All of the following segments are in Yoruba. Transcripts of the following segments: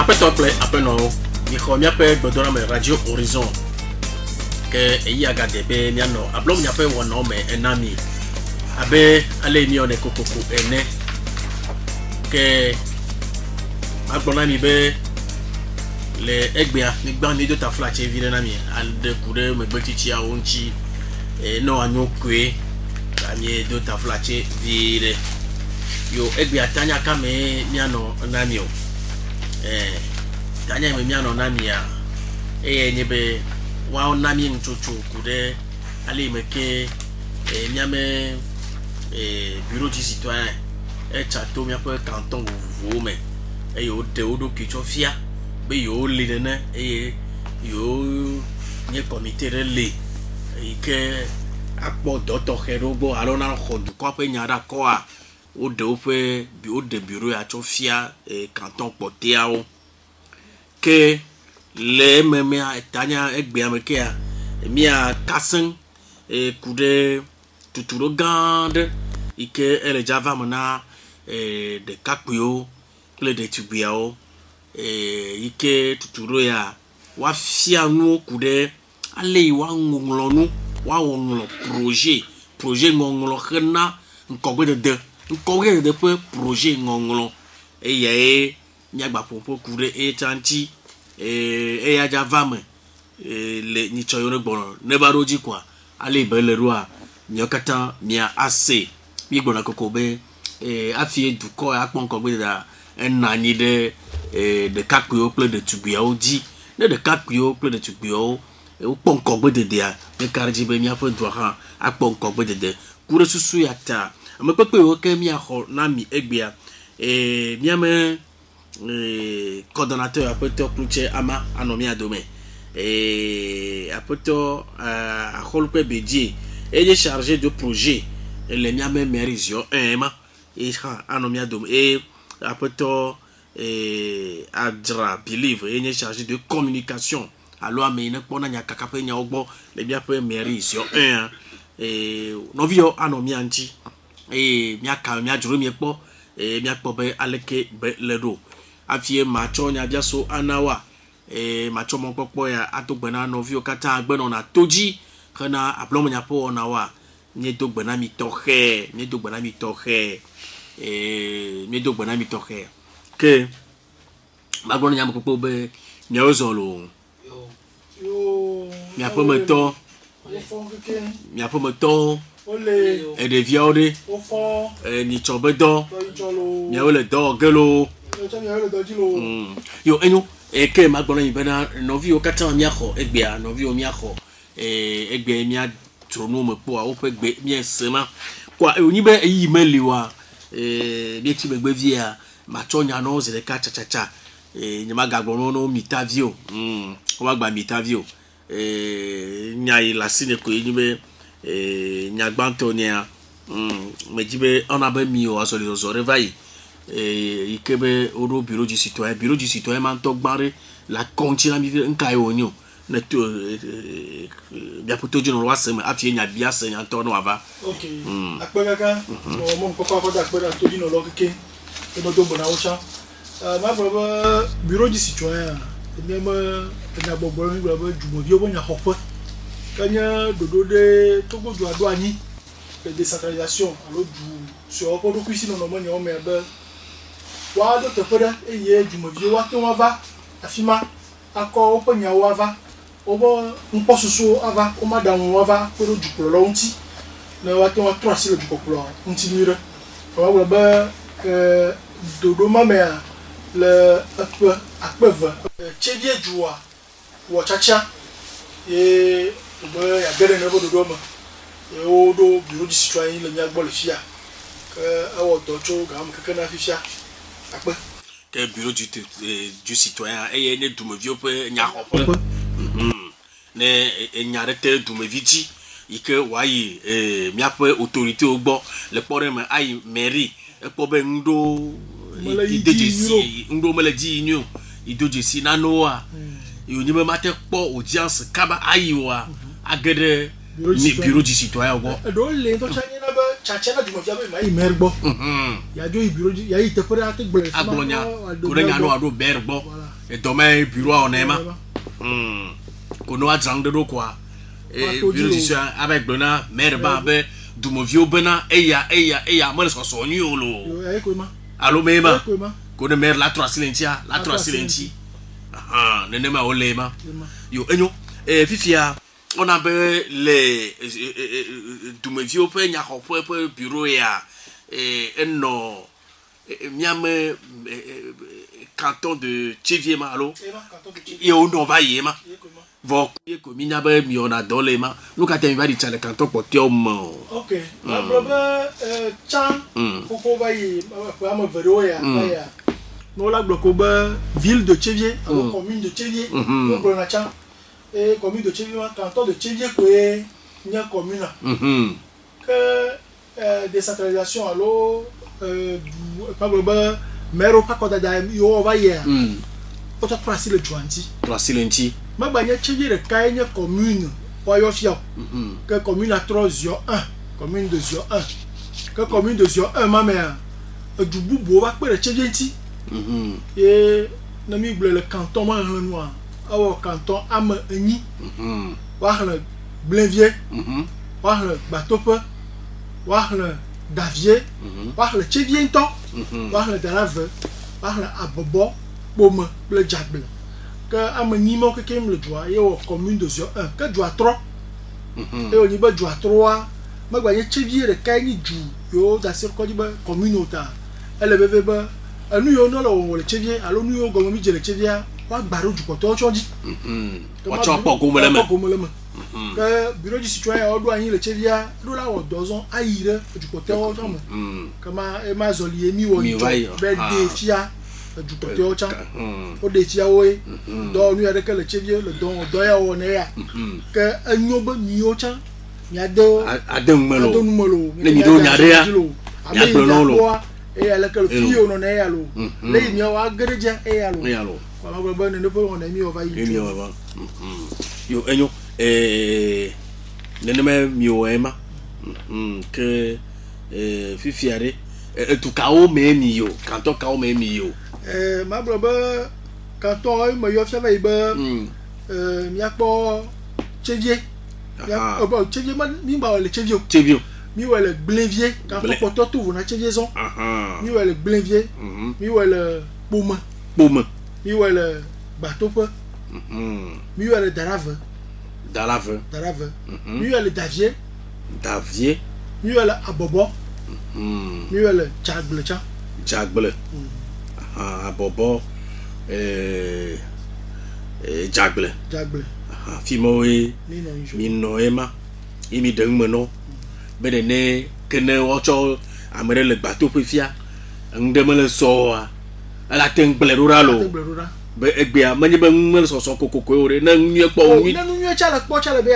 après toi play après non micro mi appelle bedona me radio horizon que y a gardé be mi no ablom mi appelle wono me enami abe ale ni on e kokoko ene que agbona mi be le egbea mi gba ni do ta flash vire na mi al de kure me gbeti chi a onchi no anyokwe ami do ta flash vire yo egbea tanya kame mi ano na mi o tanya me mi ano na mi a nyebe wa na mi nchocho kude ali meke miame bureau du citoyen chateau mi appelle canton vous mais yo de odo kichofia be yo le ne yo ni comité relé que akpo doto herogbo alona khodu ko pe nyara ko a o de bureau ya chofia canton poteao que le meme tanya egbe ameke a mi a kasen kude tuturo gande ike ele java mona de kakpio ple de tubiao ike tuturo ya wa fia nu kude ale wa ngolonu wa ngolo projet ngolo khna nkogwe de projet ngolo ye nyagba popo kude chanti ya java me le ni choyo gbono ne baroji kwa ale belerua nyokata mia ase mi gbona kokobe afie duko akpon kogbe da enani de kakpio ple de tubiao di ne de kakpio ple de tubiao o pon kogbe de dia me karji be mi apo duha akpon kogbe de kure susu yata me pepe o ke mi aho na mi egbia mi ame coordonnateur apoto kluche ama anomi adome apoto a holpe bedie il est chargé de projet les miame mérisio ma et anomi adome et apoto adra believe il est chargé de communication alors mais ne pona nya kakape nya ogbo les miame mérisio novio anomi anti miaka miajuru miekpo miakpo be aleke be ledo afie macho nya biaso anawa macho mokpokpo ya atogbena novio kata agbeno na toji kana ablom nya po onawa nye dogbena mi tohe ke magbona nya mokpokpo be nya ozolo yo mi apo meto ole e de viode ni chobedo mi ole do gelo yo enyo ke magbona ibena novio kata miaho egbea novio miaho egbea mia trono mepo a ope gbe mi sema kwa onibe yi meliwa bi ti begbe via ma chonya no zele ka cha nyama gagbono no mitavio o magba mitavio nyai la sine ko enibe nyagbanto nya mejibe ona ba mi o aso le zo revai ikebe odo bureau du citoyen man to gbare la continue mi nkai onyo na to bia poto jino wa sem afie nya bia se nya to no ava okay akpegaka o mo ko ko da akpera to jino lo keke e do to bona ocha ma baba bureau du citoyen e me nya gbogbo mi baba jumo bi o nya hopo kanya dodo de to godu ado ani décentralisation alors du sur ko do kwisi no mo nya o me ba wa do te peda eye jumovi wa ke wa va afima akọ oponya wa va obo npo soso ava o madam wa va ko do jukolo nti na wa ke wa trasi le jukolo nti mire wa ba dodo mame le akpeva chevie juwa wo chacha bo ya gere ne bo dodo ma o do bureau du citoyen le nya gbo le fia awo to cho ga am keke na fia akpe que bureau du citoyen et ne dumevio pe nya hopo ne nyarete dumeviji ike wayi miape autorité ogbo le pore me ai mairie e pobe ndo idejesi ndo meleji inyo idojesi na noa yoni me mate po audience kaba ayiwa agede ni bureau du citoyen ogbo do le to chanye na ba chachena dumevia be mai mergbo ya jo bureau ya ite pore ate gbe agbonya ko nya no ado bergbo et demain bureau on aima kono azang de do quoi et bureau du avec Bena mère babe dumovio Bena eya moi so so nyolo allo mema kono mère la 3 silentia nenema olema yo enyo fifia on a les dumovio pe nya ko pe bureau ya no miame canton de Tcheviema allo et on va y ema vo ko mi nyabe mi on a dolé ma nous ka ten va di le canton potiom ok la blaba chan ko va y pa ma vero ya ya no la bloko ba ville de Tchevier commune de Tchevier on na chan et commune de Tchevier canton de Tchevier ko e nya commune que décentralisation allo pas blaba mero pa ko da yo va y auto tracer le jointi ma banya Tchevier de kanya commune wa yo fia que commune à 3 zio 1 commune de zio 1 que commune de zio 1 ma mère du bubo va pe Tchevier ti et na mi bleu le canton ma noir awo canton am enyi wa le Blainvier wa le Batope wa le Davier wa le Tchevier to wa le Dalave wa le Abobo Bom le Diable que ameni mo que le droit et au commune de Zio 1 que droit 3 et au niveau droit 3 ma gagné Tchevier de kayni ju yo da sur ko diba communauté elle bebe ba anu yo no lo le Tchevier allo nu yo go mi je le Tchevier wa gbaru ju ko to choji wa cho po ko melema que bureau du citoyen o do anyi le Tchevier do la wo dozon ayire ju ko te o tomo kama e ma zolier mi wo jo be de fia du côté au champ au défi oui donc nous avec le Tchevier le don doya on est que agnoba ni au champ nyado adon melo ni do nyarea ya blonolo et avec le fille on est allo les nyo agreja et allo voilà bon ne peut on a mis on va y yo enyo nenema mio ema que fifiare tu kao me mio canton kao me mio ma blaba canton ma yo fia ba mi akpo Tchevier ya ba Tchevier mi ba le Tchevier mi wa le Blainvier canton poto tout na Tchevier zon mi wa le Blainvier mi wa le Boma mi wa le Batope mi wa le Dalave mi wa le Davier mi wa le Abobo mi wa le Diable Abobo Diable Fimoe Minoema Imi Dengmeno Bedene Kene Ocho Amere le bateau Pifia Ndemele Soa La Tengbeleruralo Be Egbia Manibe Mel Soso Kokoko na Nye Po Nwi na Nye Chala Po Chala be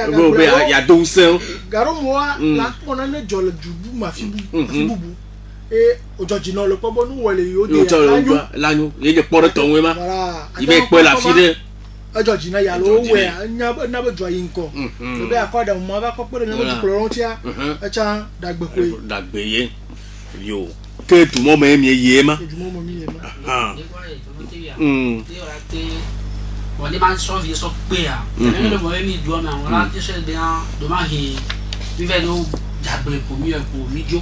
ya Donsen Garo Moa la Pona ne Jole Jubu Mafibu et aujourd'hui non le pas bon ou les yo de l'agneau il est pour ton wema voilà il va pour la fille aujourd'hui na ya lo we na ba joyi nko le be akoda mo ba ko pere na mo kloro tia acha dagbe ye yo que tout monde aime yema on est mal sauvé so pe a le mo mi do na on la tise bien de ma hi vivendo Diable pour mieux pour midi.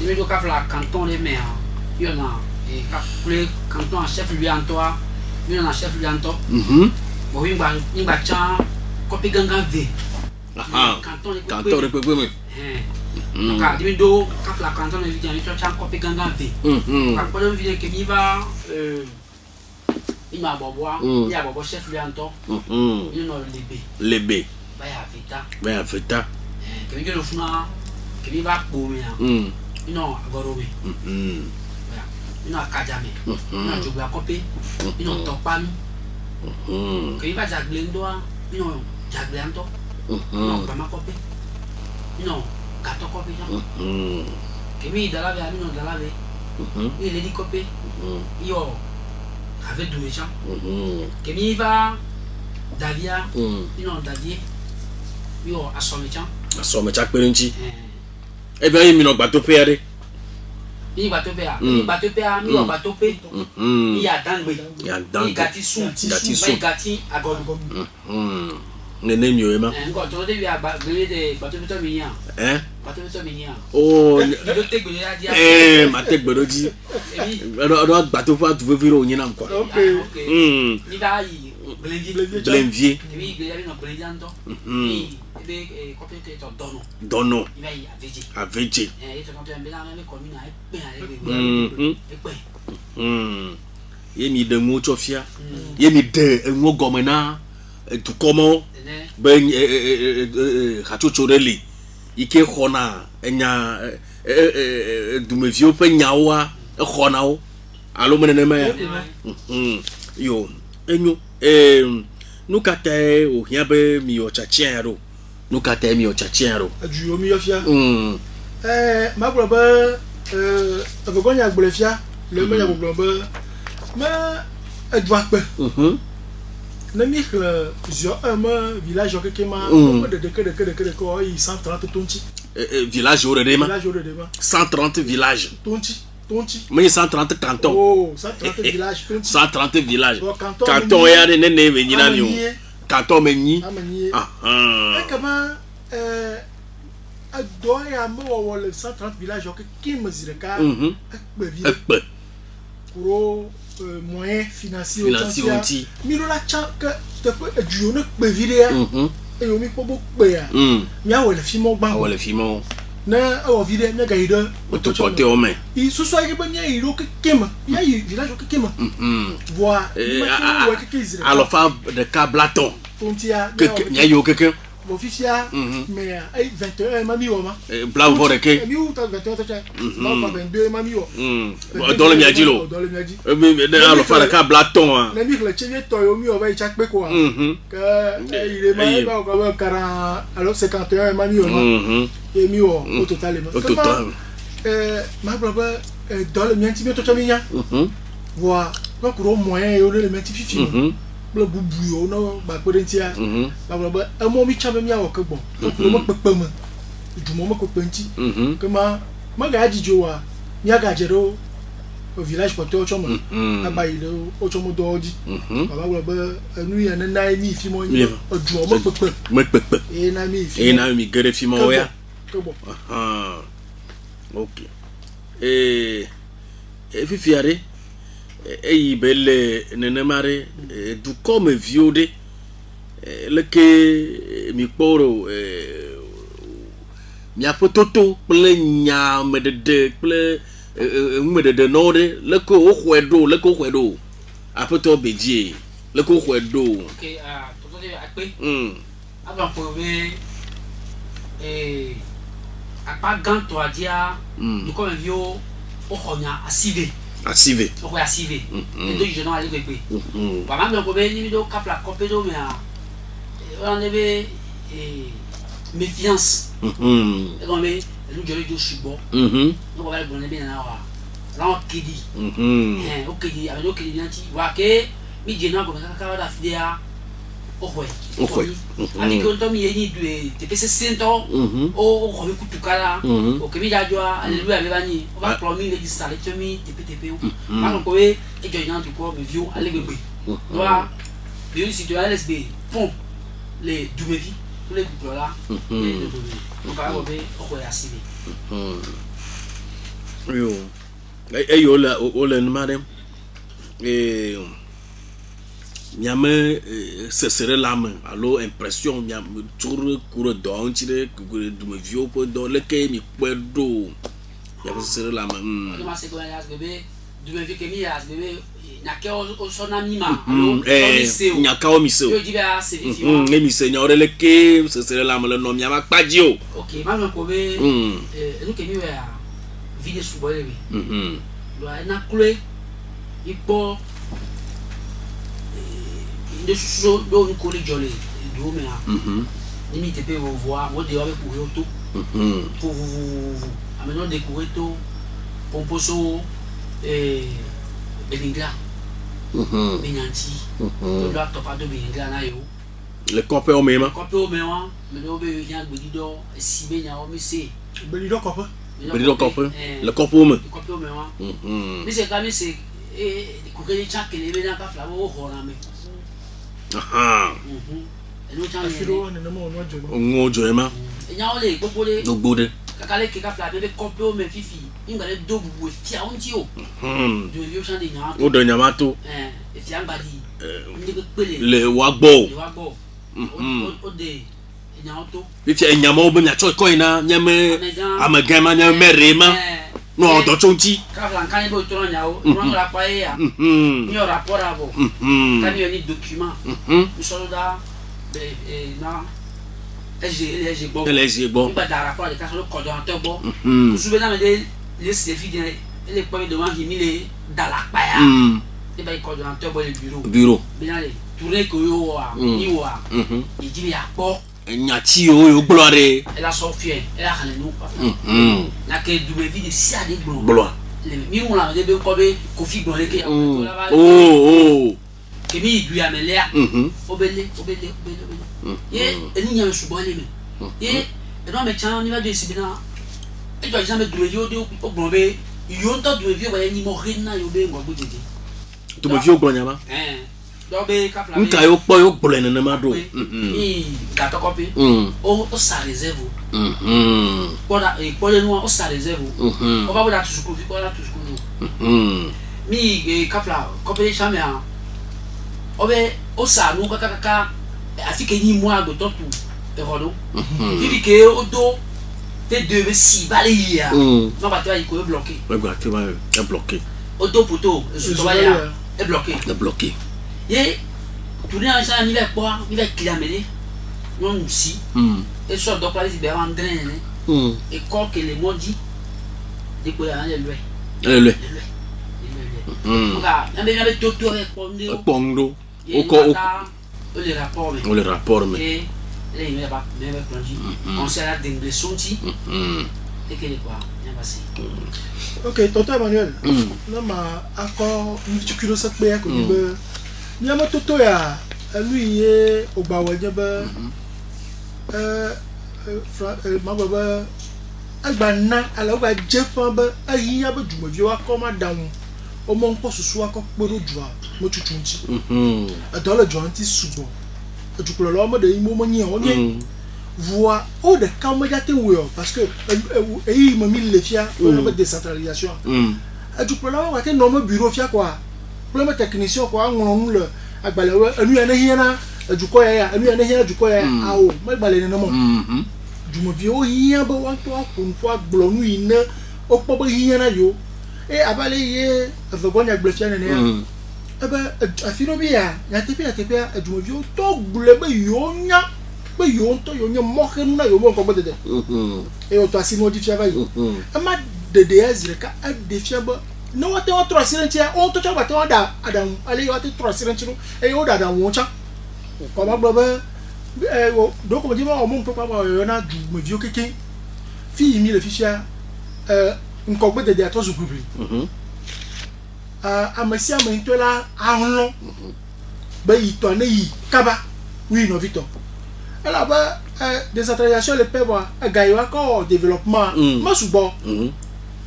Il veut que la canton les maires. Il y en a et le canton en chef lui en toi. Il y en a chef lui en toi. Bon il va chan copie gangan V. Canton les problèmes. Donc à dimido quand la canton les vidéos il chan copie gangan V. Quand problème vidéo que il va il m'a boboa, il y a bobo chef lui en toi. Il y en a les B. Bah ya vita. Que nous faisons que nous va pour nous non agorowe nous a kajame nous a joué à copie nous topan que il va jagler doa nous jagler anto nous pas ma copie nous gato copie que mi dala ve nous dala ve il est dit copie yo avec deux gens que mi va davia nous davier yo assomme cha Asome cha perenchi. E bien il mi no gbato pe ade. mi bateau pé mi bateau pé mi wa bateau pé mi ya dangbe mi gati sun mi gati agogo nene mi o ema ngo to de bia gbele de bateau to mi yan bateau to mi yan oh do te gbele ya dia ma te gbero ji do bateau fa tu veux vivre o nyina quoi OK ni da yi Blenvier oui gbele no gbele jan to ni ebe copete to dono ni ba yi aveje aveje e to to mbela na me commune a pe ale gbele yemi de ngo chofia yemi de ngo gomena tu komo ben khachochoreli ike khona enya dumevio pe nyawa khona o alo menene ma yo enyo nukata o hiabe mi o chachiero nukata mi o chachiero aju o mi yofia ma bro ba agogonya gbolefia le me ya gbogbo ba ma adwa pe na mi kle zio village o kekema de ko 130 tonti village o de ma 130 village tonti mais 130 cantons oh 130 village tonti 130 village canton ya de ne venir na ni canton menyi e kama adoya mo wole 130 village o kekema zireka be village pour moyen financier aussi miro la chanka te pe du ne pe vidéa e yo mi po bo pe ya mi a wole fimo gba wole fimo na o vidéa na gaida o to pote o me i so so ke banya i ro kekema ya i village kekema voir alors fa de cablaton tontia ya yo keke officiel mais ay 21 mami o ma blanc vore ke mi u ta 21 ta non pas 22 mami o dans le miadilo alors fa de cablaton na mi le chene to yo mi o ba chak pe ko que il est mal ba ko 40 alors 51 mami o ma et mi o au total ma baba dans le mien ti bi to chamia voir ko ko moyen yo le mien ti fifi bla bubu yo no ba podentia ba bla amo mi chame mi awo kegbo ko mo pepe mo jumo mo ko penti que ma ga jijo wa mi ga jero au village ko to chomo aba ile o chomo doji baba bla anu ya na mi fi mo ni o jumo mo pepe e na mi fi e na mi gere fi mo ya kegbo OK fifiare eyi belle nene mare du comme viode le que mi poro mi apototo ple nya medede ple medede nore le ko hwedo apoto beji le ko hwedo OK toto de akpe aba ko be apa ganto adia du comme vio o khonya asive o ya asive e do je no ale gbegbe ba ma me ko be ni do kapla kopé do me on be méfiance e ko be lu jori do subo no ko ba bon be na wa la o kidi o kidi aba do kidi nanti wa ke mi je na ko ka da fidea o ani ko to mi yeni du te pese sento o ko be kutukala o ke mi jajwa alleluia be bani o ba promis le disale to mi tepe o ma ko e jo jan du ko me vio ale gbegbe wa bi o si to LSB font les doumevi pour les coups là on va reber o ko ya sibi yo o le madame miame ce serait l'âme alors impression miame tour cour don tire du me vieux pour dans le que mi pedo ya ce serait l'âme ma se ko ya bébé du me vieux que mi ya bébé na ke o sonami ma nya ka o miseo yo di ba se vivi mi se nya ore le que ce serait l'âme le nom miama paji o OK ma ko be nous que mi ya vide sous boire bi do na kule ipo de so do ni ko le jole do me a ni mi te pe vo voir mo de wa pour yo to pour amenon découvrir to pomposo beningla benyanti do la to pa do beningla na yo le copé o mema wa me do be yan gbedido si be nya o mi se gbedido kopo Berido couple. Le couple me. Le couple me wa. Mais c'est quand même c'est kukeli chakele be na ka fla wo hora me. Aha. Elo chan afiro ne mo no jono Ngojo ema. Enya ole gbogbo Dogbode. kakale ke ka fla be couple me fifi. Ingale do bubu fi a onti o. Do yo chan de nya. O do nyamato. E fi angbadi. Ndi be pele. Le wagbo. Le wagbo. O de enya auto. If you nyama obo nya choi koina nyame amagama nyame rema. No do chonti. Ka fla kan bo to nya o. No la pa e ya. Ni o rapport abo. Kan yo ni document. Ni so da na LG bon. LG bon. Ba da rapport de ka so coordinateur bon. Vous souvez na me de les filles les points de vente qui mis dans la paille. Et ben coordinateur bon le bureau. Bureau. Bien les tourner ko yo wa ni wa. Il dit ya po. Nyati yo gloire. Elle a sorti, elle a ramené nous pas. La que du vie de si à des blancs. Gloire. Les mi on la de ko be Kofi Blonde ke. Oh. Kemi du ya melia. Obele. Ye eni nya su bolé me. Ye e no me chan ni va de sibina. E do jamais du yo de o blonde. Yo nto du vie ba ni mo rena yo be ngwa bujiji. Tu me vieux glonyama. Do be ka fla. Nka yo po yo glone na mado. Ga to copy. O sa réserve. Poda e pole no o sa réserve. O ba boda tu suku vi poda tu suku. Mi ka fla copy chamia. Obe o sa no ka afike ni moi go to tu e rodo. Vivi ke o do te de si bale ya. No ba te va ko bloqué. Ouais, tu vas bloqué. O do poto, so ba ya e bloqué. Le bloqué. Ye tourner en ça ni va quoi, ni va kilamele. Non si. Et so do pala si be andren ne. Et quoi que les mots dit de ko ya le. Oga, na be toto e Pondo. O le rapport me. Et les me va plongé. On sera d'anglais sonti. Et que quoi, bien passé. ok tonton Emmanuel na ma akọ nchukiro sakpe ya ko be nyama toto ya lui ye ogbawo je be magba agba na ala ogba je fan be ayi ya be jumobi wa ko ma dawo o mo npo susu akọ poro jua mo chuchunchi adole joanti subo ejukuro lo mo de imo mo yin o ni voix au de camajate wo parce que e mo mi le fia on a décentralisation du problème wa te no mo bureau fia quoi problème technicien quoi ngon le agbale anu ya na hiena ajuko ya anu ya na hiena ajuko ya awo mo agbale ne mo du mo bio hia ba wa to akunfo agbolo nu ina o po ba hiena yo e abale ye avegonya agbale fia ne ya ebe afiro bi ya te pia du mo bio to gbule ba yo nya be yo nto yo nye mohe na yo mo ko bodede e o to asimo di fiava yo ama dede ezre ka ade fiaba no wate o tro asire ntia o to cha bate o da adam ale yo wate tro asire nchiro e yo da da won cha ko ma gbo be do ko di ma o mo papa ba yo na du me vio keke fi mi le fisia nko bodede ato zu bibli amasi amantola ahun be ito na yi kaba wi no victor alors bah décentralisation le peut voir gagner encore développement ma subo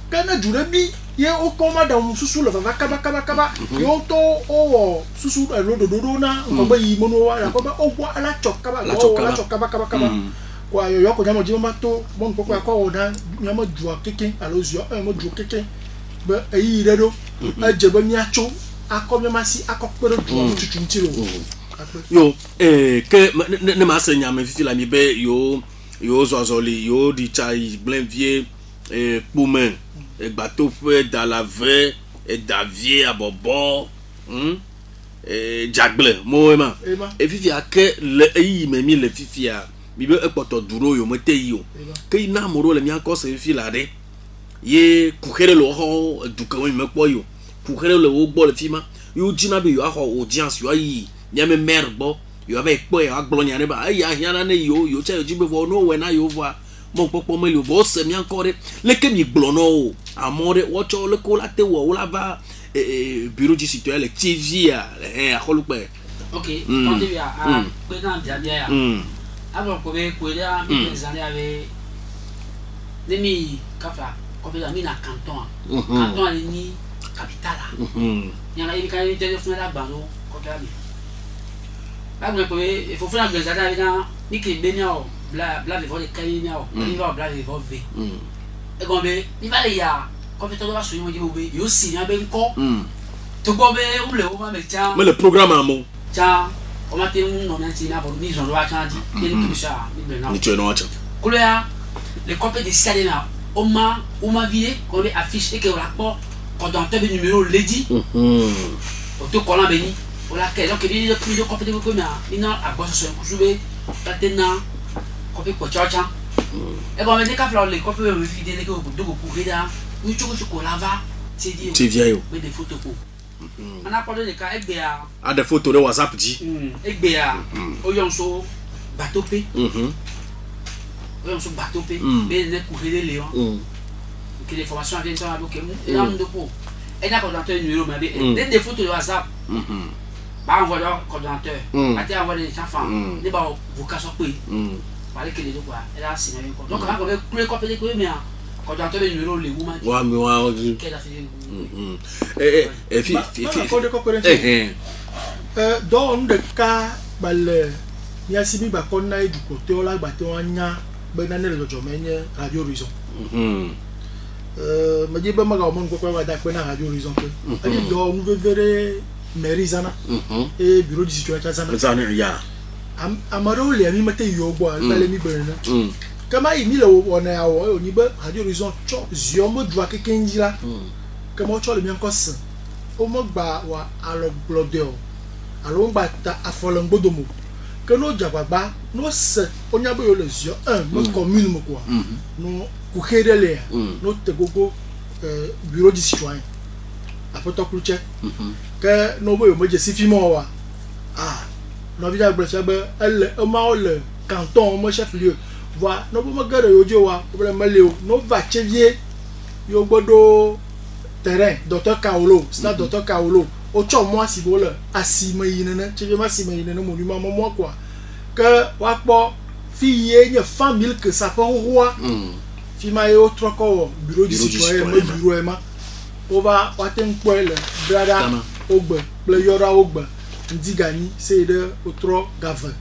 kana jurabi ye o koma da mususu le va kaba yo to o susu lo do na ko ba yi mono wa ko ba o bo ala chokaba la chokaba kwa yo ko nyamo jima to bon ko ko na nyamo jua keke alozio mo jua keke ba yi redo ajeba mi acho akomya masi akopero jua chuchunchiro yo que ne ma senya me fifi la mi be yo zozoli yo di chai blenvier poumen bateau feu dans la vraie et davier à bobo jagle moema et fifi a que le yi me mi le fifi a mi be ekpoto duro yo mete yo que ina moro le mi encore se fifi la de ye kukere lo ho duka we me po yo kukere le wo gbo le fima yo jina be yo a ho audience yo yi nyame merbo yo ave po e agblonya ne ba ya hiana ne yo che yo jibe vo no we na yo vo mo popo me yo vo se mi ankore le ke mi gblono amore wo cho le ko la te wo la va bureau du citoyen le TV a kholupe ok on dit à président Diabia alors ko be ko ya mi président ave demi kafa copie là mina canton canton ali ni capital là nyanga il quand il téléphone là bano copie là là vous pouvez il faut faire des zadar avec ni que benia bla de voler kayenia il va bla de voler et comme il va les ya copie to va sur moi dit yo si na ben ko to go be o le o ma me cha mais le programme à mon cha o ma te no na ti na bo ni zo wa cha di ni tu sha ni be na ni tu no acha couleur les copies de stade là on m'a vidé qu'on est affiché que rapport quand on le numéro lady au tout collant béni pour laquelle donc il y a plus de copies de copies mais non à quoi ça se jouer maintenant copie pour tchatcha et bon mais dès qu'à les copies me vidé les que de pour rida nous tu lava c'est dit c'est vieillot mais des photos pour on a parlé de cas FBA a des photos de WhatsApp dit FBA au yonso bateau p on se bateau p mais les courir les léons que les formations viennent sur la boucle et on de pour et là coordinateur numéro mais des photos de WhatsApp bah envoyer coordinateur attends envoyer les enfants les bah vocation pour parler que les deux quoi et là c'est même donc on va couler copier les couler mais coordinateur numéro les woman ouais mais qu'elle a fait dans le cas balé il y a simi ba konna du côté là ba te wanya ba na le jojo menye Radio Horizon me dit ba maga mon ko ba da na Radio Horizon que ali do on veut vere merizana et bureau de situation zana ya amaro le mi mate yo bo ba le mi bena kama imi le wona ya wo oni ba Radio Horizon cho ziomo dwa ke kenjira kama cho le mi encore o mo gba wa alo blodeo alo gba ta afolongbodomo que nos jababa nos on y a besoin les yeux notre commune quoi nous coucher les notre gogo bureau du citoyen après toi clouche que nos boyo me jesi fimo wa no villa blessé be elle le canton mon chef lieu voilà no bo gare yojo wa problème leo no va chevier yo gbodo terrain docteur Kaolo c'est docteur Kaolo au tchon moi si bon là asima yinene chevier ma asima yinene monument moi quoi que wakpo fille une famille que ça peut roi fima yo troko bureau du citoyen me bureau ema on va waten kwel brada ogbe ble yora ogbe ndigani c'est de otro gave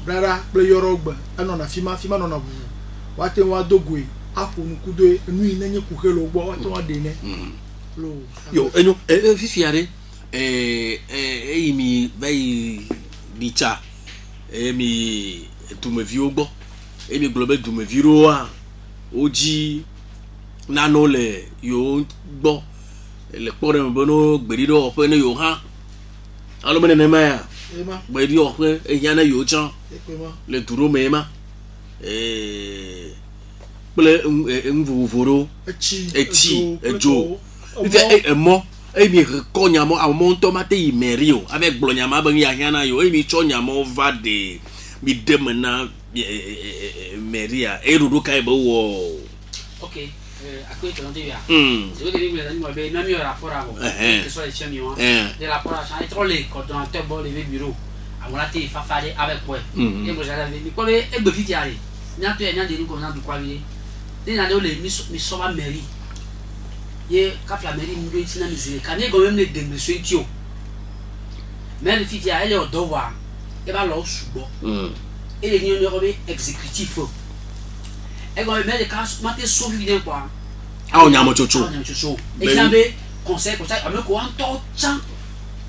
brada ble yora ogbe anona fima no na bu waten wa dogwe akonu kudo nu nenye kukelo ogbo waten wa dene lo yo eno fifiare imi vai dicha emi tu me vi ogbo emi globe tu me viro a oji nano le yo gbo le pore me bono gberi do ope ne yo ha alo me ne ma ya gberi ope e yana yo chan le duro me ma ple mvuvoro eti ejo mo emi rekonyamo a mon tomate imerio avec blonyama ben ya yana yo emi chonyamo va de mi demena meria e rudu kai bo wo OK akwe to ndivya je veux que nous allons be na mi rapport abo que soit les chemions de rapport à ça trop les coordonnateurs bon les bureaux a mon até fa fale avec quoi et moi j'allais ni ko e gbe fiti ale na to e na de ni ko na du kwa bi ni na de le mi so ba mairie ye kafla mairie mu do tina misiri kane go même les démission tio mais le fiti ale o do wa e ba lo subo et les nions robé exécutif et go même les cas maté sauver bien quoi ah on y a mo chocho et j'avais conseil comme ça avec quoi en temps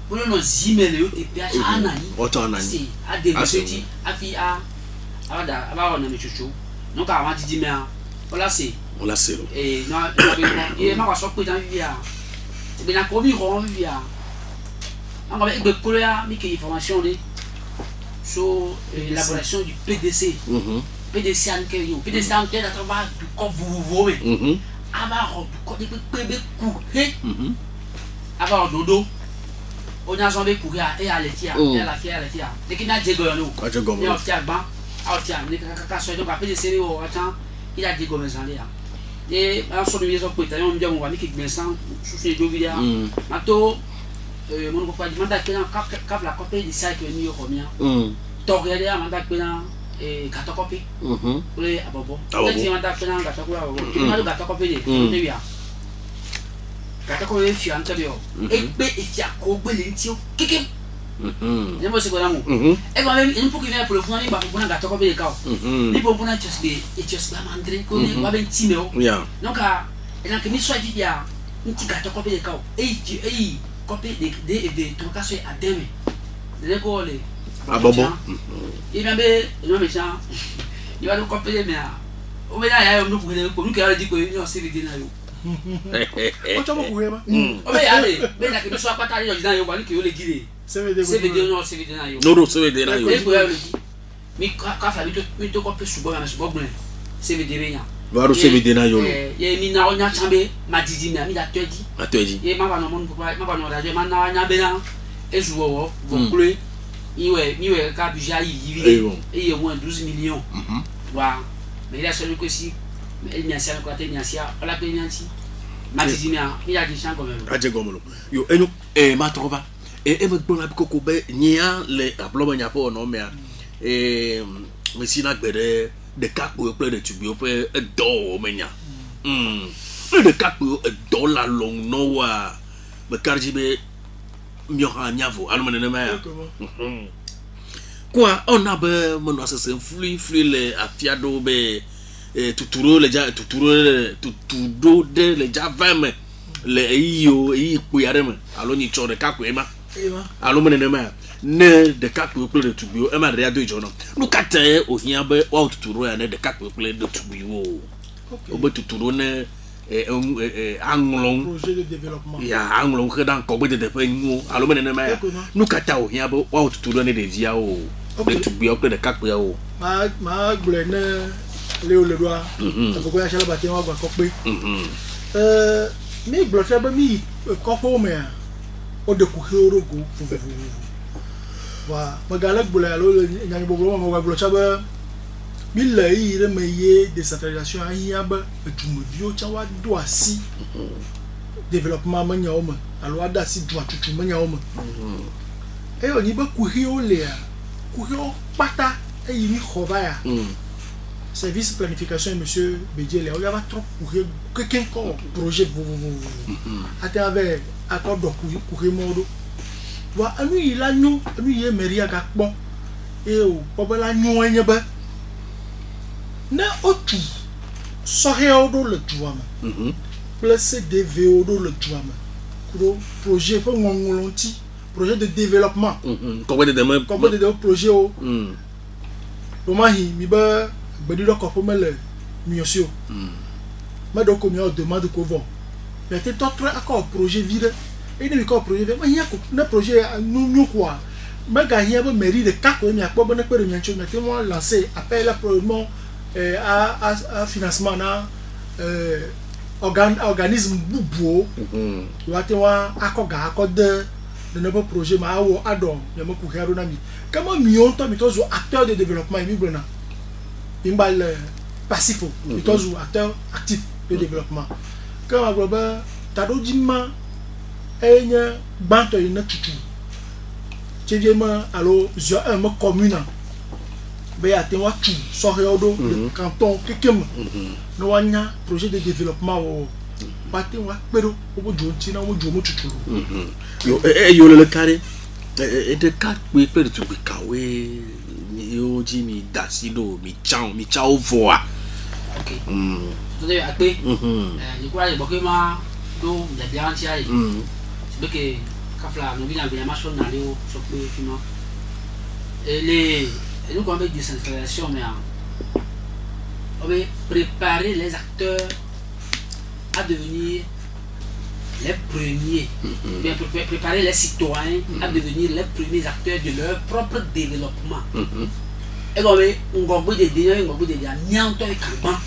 pour nous zimele yo te pH anani autant anani a développer afi a ada aba on a chocho donc a ma dit mais voilà c'est et non et ma so pe dans via c'est bien ko mi ron via on va avec couleur mi que information de sur l'élaboration du PDC PDC en que yo PDC en que à travers du corps vous avoir du corps de bébé couper avoir dodo on a jamais courir et aller tirer et la fière dès qu'il a dégo no et on tient ban on tient les caca so donc PDC o attend il a dégo mais en là et alors sur les autres peut on dit on va ni qui Vincent sous ces deux vidéos mato mon papa dit mandat que cap la copie de ça que ni au combien to regarder mandat que gâteau copé. Mhm. Pour les abobo. Abobo. Quand tu vas faire un gâteau copé, tu vas le gâteau copé. Tu vas. Gâteau copé fiant de bio. Et ben et fiant copé l'intio. Kéké. Mhm. Je me suis dit Mhm. et quand même il faut qu'il vienne pour le fond, il va pour un gâteau copé de cao. Mhm. Il faut pour un test et tu vas mandrer qu'on va ben timeo. Yeah. Donc et donc mi soit dit ya un petit gâteau copé de cao. Et tu et copé de ton cas soit à demain. De quoi les Ah bon bon. il va be no me cha il va le copé mais o me da ya no pour nous qui a dit que il s'est vidé na yo. O chamo ku hema. O me ya be na que nous soit pas tard yo dans yo ba ni que yo le dire. C'est vidé. C'est vidé non c'est vidé na yo. Non, c'est vidé na yo. Et quoi le dit. Mi ka fa mi to copé subo na subo blen. C'est vidé bien. Varo c'est vidé na yo. Ye mi na onya chambe ma didi mi da tedi. A toi dit. Ye ma ba no mon ko ma ba no da je ma na nya be na ezuwo wo kule. Iwe ka budget yi et au moins 12 millions. Wa mais il a celui que si il n'y a pas côté n'y a pas la peine ici. Matizimia, il y a des gens comme même. Aje gomolo. Yo enu ma trova. E me bon la biko be nya le ablo nya po no me me sina gbere de kapo pe de tubio pe do me nya. Le de kapo do la long no wa me karjibe mioha nyavo alumene ma ya. Quoi on a be mon ça c'est flui le afiado be tuturo le ja tuturo de le ja vame le iyo yi kuyareme alo ni chore kakwe ma alumene ma ne de kakwe pe de tubio e ma de ado ijo no no kate ohia be wa tuturo ya ne de kakwe pe de tubio o be tuturo ne anglong projet de développement ya anglong ke dan ko be de pe nyu alo mene na ma nu kata o hia bo wa tuturo ne de via o de tubio pe de kakwe ya o ma gble ne leo le doa ko ko ya shala ba te wa gba ko pe mi gble fe ba mi ko ko me o de ku horogo wa magala gble alo nyani bobo ma gble cha ba mi la yi re me ye décentralisation ayi ba etumevio cha wa do asi développement ma nya o ma alo ada si do atutu ma nya o ma e o ni ba ku hio le ku hio pata e yi ni khova ya service planification monsieur Bédier là il y a trop pour quelqu'un comme projet à travers accord de courir modo wa anu yi la nyu anu yi mairie aga pon e o pobo la nyu enye ba na otu sohe odo le tuama plus DV odo le tuama pro projet pour ngolonti projet de développement comment de projet o romahi mi ba bedi do ko pomele miosio ma do ko mi o demande ko vo mais te totre accord projet vide et ne ko projet vide ma hia ko na projet nu quoi ma ga hia ba mairie de kako mi akpo ba na pe mi ancho na te mo lancer appel à projet à financement na organisme bubuo wa te wa akoga akode de notre projet ma wo adon ya mo ku hero na mi kama mi on to mi to zo acteur de développement mi brona imbal passif mi to zo acteur actif de développement kama globa tado jima enya banto ina tutu chejema alo zo un mo commune be ate wa tu so reodo le canton kekem no wanya projet de développement o pate wa pero o jo ntina o jo mo tutu yo le carré et de quatre oui peut tu be kawe yo jimi dasido mi chao voa OK to de ape ni kwa le bokema do ya bien ti ai c'est que kafla no bina bien marche na leo so pe fino et nous quand avec décentralisation mais on va préparer les acteurs à devenir les premiers, bien préparer les citoyens à devenir les premiers acteurs de leur propre développement. Et comme on va beaucoup de délais, on va beaucoup de délais, nianto et calmant.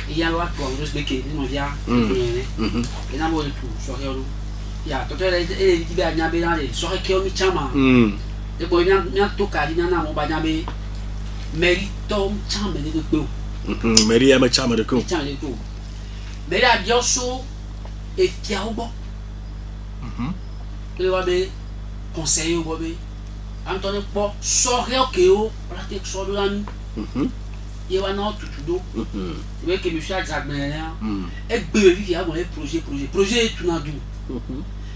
Il y a un autre pour nous expliquer, nous on vient, et n'a pas de tout, sur rien. Il y a tout le monde qui va n'y aller dans les soirées qui ont mis chama. Et pour bien tout cas, il y en a mon bagage, mérito chama de tout. Maria ma chama de tout. Mais là, bien sûr, et Tiaobo. Le Wabé, conseiller au Wabé. Antoine Pop, sorry, ok, oh, pratique sur l'ami. Et on a tout d'eau. Et que monsieur a examiné. Et bénéficie à mon projet tout dans d'où.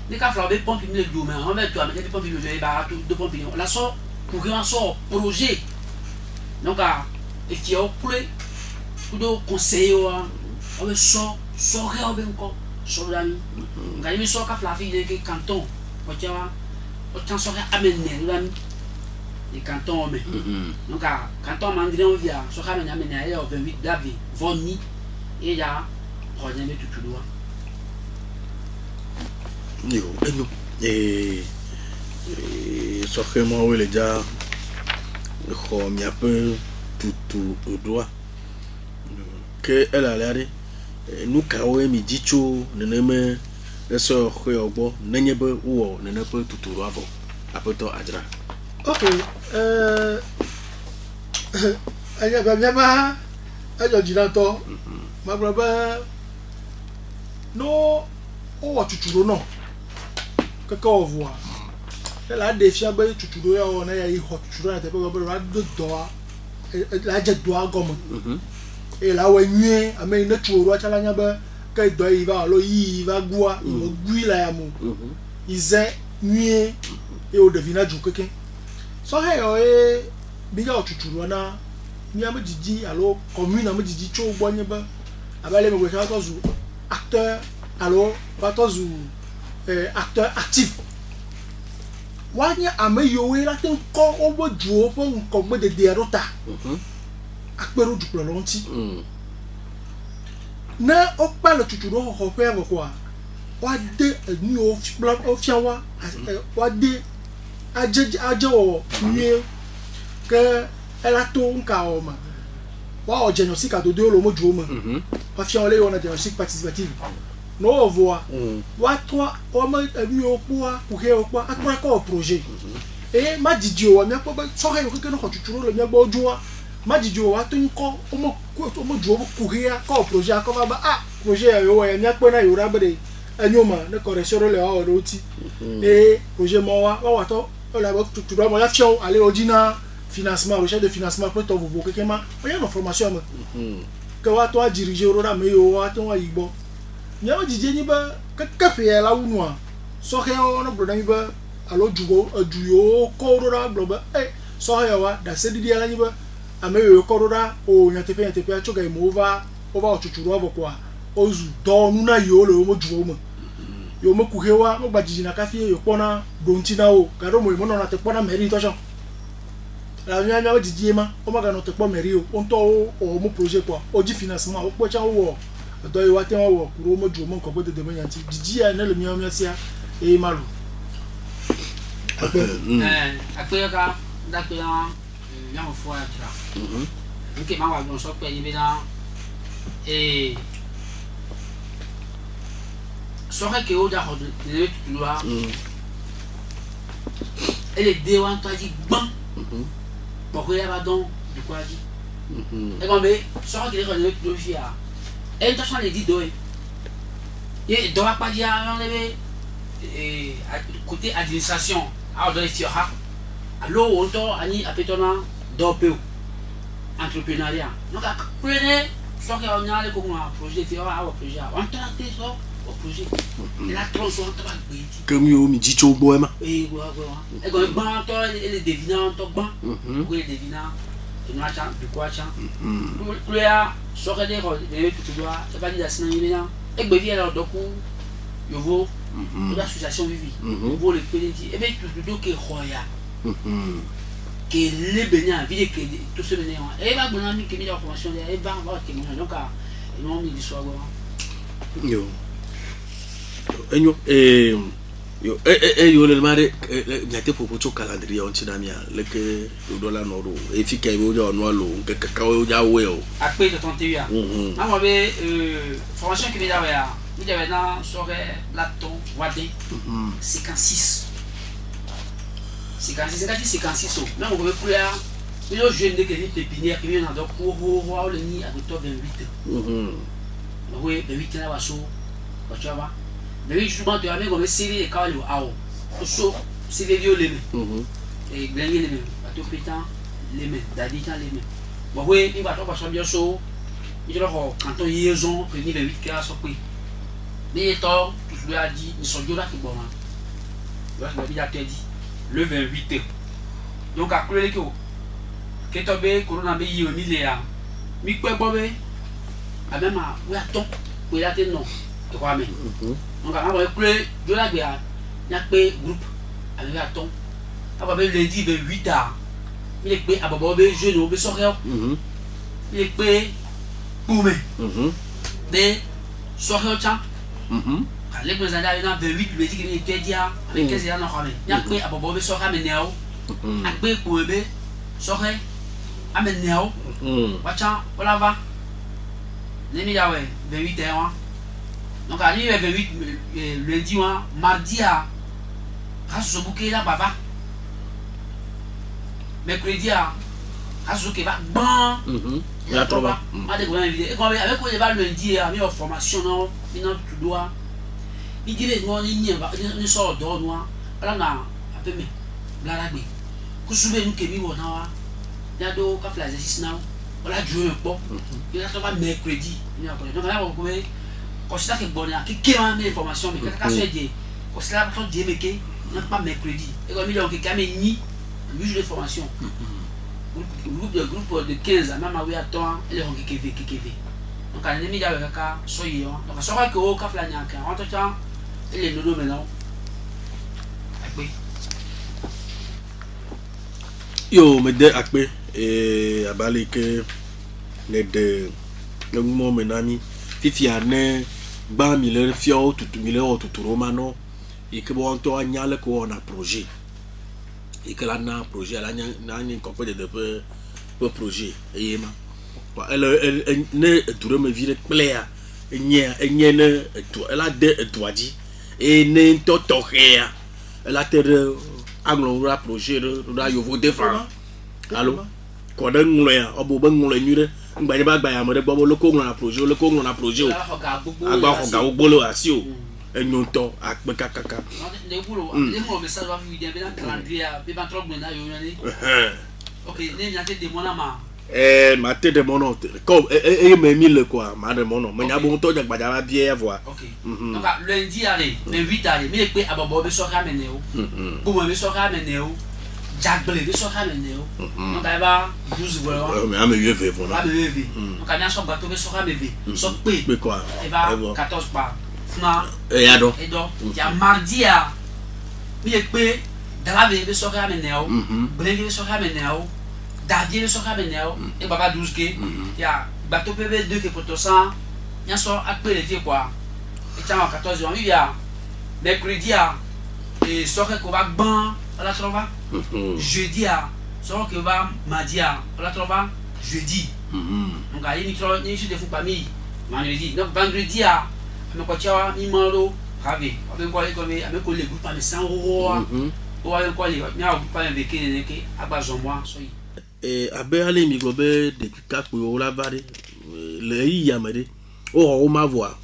Les cas flambés pompe une d'où mais on va tout amener pompe une de pompe la sort pour qu'on sort projet. Donc et qui a coulé pour de conseiller on va sort encore sur l'ami. Quand il sort qu'à la fille de canton. Autant sort amener l'ami. Les cantons mais donc canton mandré on vient so ka na mena ya 28 davi voni et ya projet de tout loin yo et so que moi oui les gars ko mi a peu tout au doigt que elle a l'air nous kawe mi dicho neneme eso ko ogbo nenyebe wo nenepe tuturu abo apoto adra. Ok, il y a bien ma, il y a temps, ma brother, non, oh tu non, quelqu'un on voit, elle a des fiables, tu dois on a eu hot, tu dois être pas de doigt, la jet doigt comme, et là où est nué, à mes notre roi chalanya, quand il doit y va, alors il va boire, il va guiller la yamu, il est nué et au devina du quelqu'un. So hey biga otuchuru na mi am didi alo commune am didi cho gbonye ba abale me we ka tozu acteur alo ba tozu acteur actif wanya ameyo we la ten ko obo duo fo nko gbe de erota akperu duplo lo nti na o pa le tuchuru ho fe ko wa de ni o plan o fiawa wa de aje o ni que elle a tout un kaoma wa o diagnostic a do lo mo ju mo pa fi on le on a diagnostic participatif no voix wa toi o ma mi o kwa ku he o kwa akwa ka o projet et ma didi o mi ko so he ko no ko tuturo le mi gbo juwa ma didi o wa to nko o mo ju ku he ka o projet ko ba projet yo ya mi ape na yo ra bede anyoma ne correction le o ro ti et projet mo wa to o la ba tuturo mo ya fion aller ordina financement recherche de financement pour toi vous quelqu'un ma il y a une formation que wa toi diriger au ra me yo wa to wa igbo nya o dije ni ba ka fe la wu no so he o no broda ni ba alo jugo aduyo ko ro ra gbo ba so he wa da se didi ala ni ba ame yo ko ro ra o nya tepe a choga mo over o chuchuru abo kwa ozu do nu na yo le mo jugo mo yo mo ku he wa mo gba jiji na ka fi yo pona donti na o ka ro mo na te pona meri to so la nya nya didi ma o ma ga no te po meri o nto o mo projet quoi o ji financement o po cha wo do yi wa te wo kuro mo ju mo nko bo de me yanti didi ya na le mi o mi sia e malu akpe ka da pe ya nya mo fo ya tra nke ma wa gon so pe yi be na so ka ke o da ho de tu loi elle est déwan toi dit ban pourquoi il y a pas donc de quoi dit et comme so ka ke le tu fia et tu as dit doy et doit pas dire on est côté administration alors dans les ha alors on to ani apetona dopeu entrepreneuriat donc prenez so que on a le comme un projet faire un projet on traite ça au projet et la tronçon on va gbe comme yo mi di cho boy ma et comme ban to les devinants to ban pour les devinants et nous attend de quoi attend pour ya so que les tout doit c'est pas dire ça non et gbe vie alors donc yo vo l'association vivi pour les pédéti et bien tout que roya que les bénin vie que tout ce bénin et va bonne ami qui met la formation et va témoigner donc et non mi soir yo enyo yo yo le mare nyate popo cho calendrier on tinamia le que $1 noro et fi kai bo jo no lo nke ka o ja we o après de 31 na mo be formation qui met là ya il y avait dans soirée laton wadé 56 mais on veut plus là il y a jeune de qui pépinière qui vient dans pour le ni à octobre 28 oui 28 là va so tu vois mais souvent tu as même comme série et quand il a so c'est les vieux les et gagner les mêmes bateau pétant les mêmes d'habitants les mêmes bon oui il va toi passer bien chaud il leur quand on y est on ni 28 qui a sorti mais toi tout le a dit ils sont là qui bon là il a dit le 28 donc à couler que tombé corona be yi mi le a mi pe bo be a même a we aton we la te non to kwa me donc a ba couler jo la gbe a nya pe groupe a me aton a ba be lundi 28 a mi le pe a bo be jeune be so re mi le pe boumé de so re cha ka le président a dans 28 le dit que il te dit a avec 15 ans kwa me nya pe a bo be so ra me ne o a pe ko be so re ameneo wacha wala va nemi yawe 28 hein donc ali 28 lundi mardi a kaso bouquet là baba mercredi a kaso ke va bon la trova ma de bonne vidéo et quand avec quoi il va lundi a mis en formation non il non tu dois il dit les non ni sort d'or noir là na a peu mais blaragbe kusube nous ke mi wona wa do ka flash exercice now wala jouer un peu il a pas mercredi il a donc là on peut considérer que bon a qui a mes informations mais quand ça dit considérer que dit mais que n'a pas mercredi et comme il a que même ni juge de formation groupe de 15 même à 8 temps il est qui donc à l'ennemi d'avoir ka soyez donc ça va que au ka flash en tout temps il est nodo maintenant après yo me de akpe abali ke ne de le mo menami fifi ane ba mi le fio tutu mi le tutu romano e ke bo to anyale ko on a projet e ke la na projet la na ni ko de projet e ma wa elle ne dure me vire plaire enye ne to elle a de toadi e ne to to rea elle a terre anglo ra projet ra yo vo de francs allo ko da nglo ya obo ba nglo nyu de ngba ni ba gba ya mo de gbo lo ko nglo na projet o agba ho ga ogbolo asi o enyo to akpe kakaka de bulo le mo message va vidéo bien calendrier be ba trop na yo ni OK ne mi ate de mona ma ma te de mono comme me mille quoi ma de mono me nya bo to ja gbaja ba bie voir OK donc lundi allez le 8 allez mi le pe abobo be so ka meneo bo mo be so ka meneo jagbele be so ka meneo donc elle va 12 voilà mais ame yeve voilà donc elle a son bateau be so ka meve so pe quoi elle va 14 par funa et ado il y a mardi à mi le pe dala be so ka meneo breve be so ka meneo Dadie le soka beneo et baba 12 ke ya bateau PB 2 ke poto 100 ya so après le vie quoi et tiens 14 ans il y a mercredi à et soka ko va ban la trova jeudi à soka ko va mardi à la trova jeudi donc à ni trop ni de fou pas mi vendredi donc vendredi à me ko tia mi maro ravi avec quoi comme avec ko le groupe pas 100 euros ou avec quoi il y a pas un véhicule que abazo moi so abe ale mi globe de kakpo o la vare le yi amade o ma voix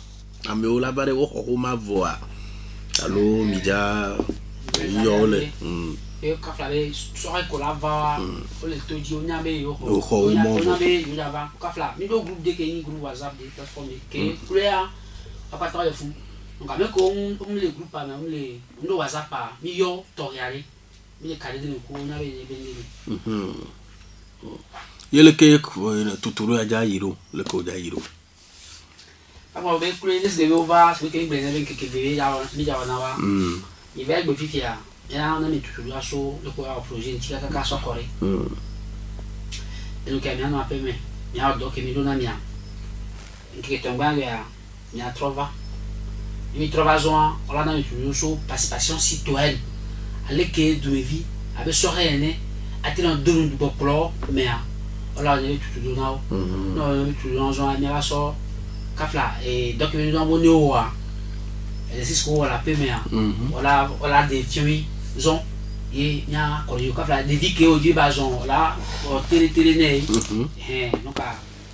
ame o la vare o ma voix allo mi ja yo le e ka flabe so ko la va o le toji o nyame yo o mo nyame yo la va ka fla mi do groupe de ke ni groupe WhatsApp de plateforme ke player papa to le fou donc avec on le groupe pa on le ndo WhatsApp pa mi yo to yare mi le kale de ko nyame be yele ke tuturu aja yiro le ko ja yiro amo be kure des de over so ke ngbe ne ke be ya mi ja na wa i be gbe fifia ya na mi tuturu aso le ko a projet ti ka so kore e lo ke mi na pe me mi a do ke mi do na mia nke to ngba ya mi a trova zone on na mi tuturu so participation citoyenne avec de mes vies avec soirée né ati na donu du boklo mais ala ne tu do now no tu do zo ani la so kafla et donc nous avons no wa et c'est ce qu'on la pe mais voilà des filles zon et nya ko yo kafla des vie que au dieu bazon là télé né donc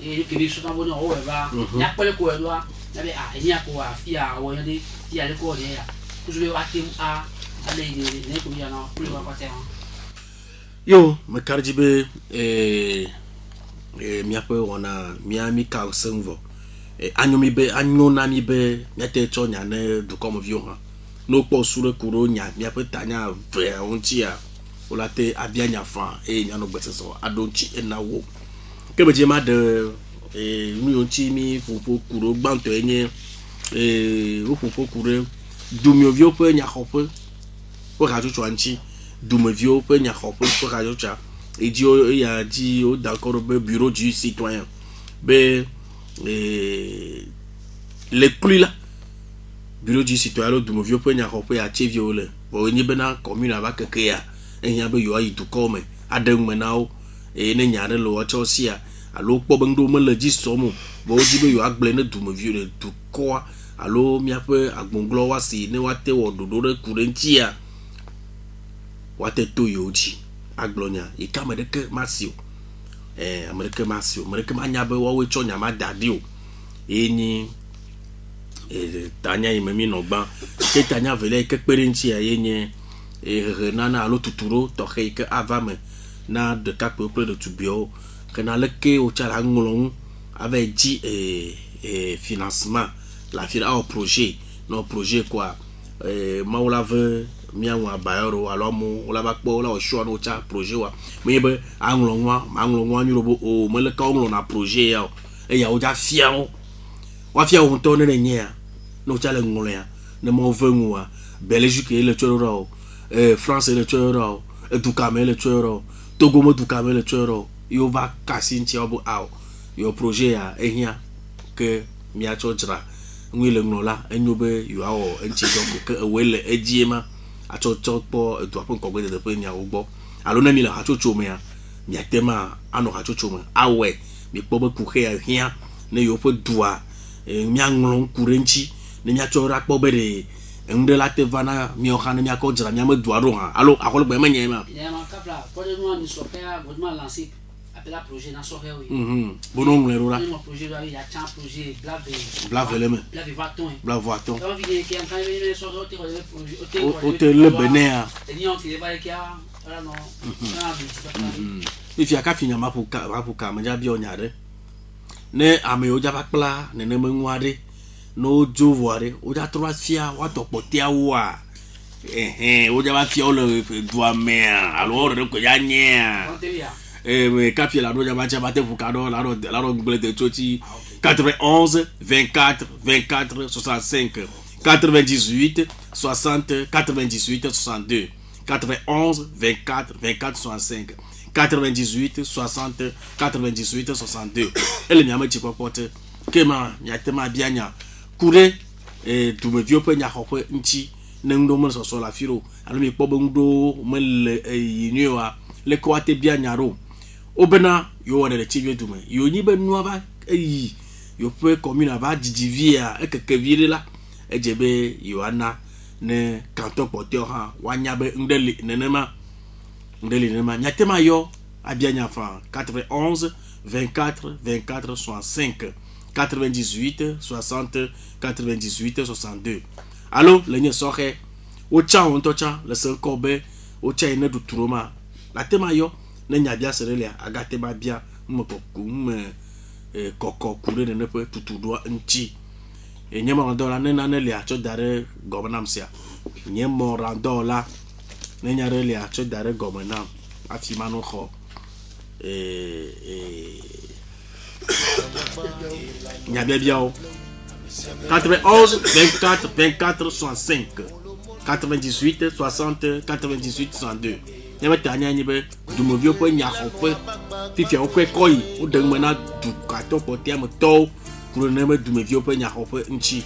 et que bi so na bon o va nya pele ko do na be nya ko wa fia wo yande fia le ko ya ku zo wa tem ale ne ko ya na plus wa terrain yo me karjibe miape wana miami ka senvo anyo mi be anyo na mi be nyate cho nya ne du comme vieux ha no po sure kuro nya miape tanya ve onti ya olate abia nya fa nya no gbese so adonchi enawo ke be je ma de mi onti mi popo kuro gbanto enye o popo kuro du mi vieux pe nya hope ko ka jo anchi du mi vieux pe nya hope ko ka jo cha et dit il y a dit d'accord le bureau du citoyen ben les plus là bureau du citoyen le du vieux point nyakopé a cheviole bo ni bena commune avec que ya enya be yo ayi du comme adeng menao e ne nyare lo ocho sia alo kpo bendo me le di somo bo di be yo agble ne du vieux le du quoi alo mi ape agbonglo wa si ne wa te wo dodo re kurentia wa te to yo ji aglonia e kamereke masio amerike masio amerike manya be wo we chonya ma dadio eni tanya imemi no gba ke tanya vele ke perenchi ya yenye nana alo tuturo to ke avame na de cap peu de tubio que na leke o chala ngolon avec dit financement la fila au projet no projet quoi maula veut miawa bayoro alomo ola bakpo ola osho no cha projet wa mebe anglonwa nyurobo o meleka nglo na projet ya e ya oja fiao wa fiao nto ne nya no cha le nglo ya ne mo venwa Belgique le choro France le choro Dukame le choro Togo mo Dukame le choro yo va kasinti obo ao yo projet ya ehia ke mia chojra ngile nglola enyobe yo ao enchi donc ke wele ejiema achocho po etuapo nkogwe de pe nya ugbo alona mi la achocho me ya mi atema ano achocho me awe mi pobe kuhe ya hia ne yo po dua mi anglon kurenchi ne mi achora pobe de nde la te vana mi ohana mi akodra mi amedua ro ha alo akolo be menye ma ya ma kapla pour de nous mi sopea vraiment lancer appel à projet na sohe oui bono nglero la mon projet là il y a un projet blave le me blave vaton on vient qui en train de venir sur d'autres projet hôtel le benea et ni on qui va qui a voilà non if ya ka finya mapuka manja bi onyare ne ame o jaba kpla ne ne menware no jovoare o ja trois fia wa topotia wa o jaba fia o le doa mea alors ko ya nya mais capie la no jaba jaba te fukado la ro ngble de choti 91 24 24 65 98 60 98 62 91 24 24 65 98 60 98 62 ele nyama chi popote kema nyatema bianya kure tu me vieux pe nya hokwe nchi ne ndo mo so la firo alo mi pobo ndo mele yinwa le ko ate bianya ro obena yo wona de chiwe dume yo ni be nuwa ba yo pe commune aba didivia ekeke vire la ejebe yohana ne kanto potio ha wanya be ndeli nenema nyatema yo abianya fa 91 24 24 65 98 60 98 62 allo le nye sohe o cha on to cha le sen kobe o cha ene du turoma la tema yo ne nya bia serelia agate ba bia koko kure ne pe tutudo nchi nyema randola ne na ne le acho dare governance sia nyema randola ne nya re le acho dare governance afima no kho nyabia biao 91 24 24 65 98 60 98 62 nyama tanya nyibe du mo vieux po nya hope fifia o kwe koi o dengmena du kato potia mo to kuro neme du mo vieux po nya hope nchi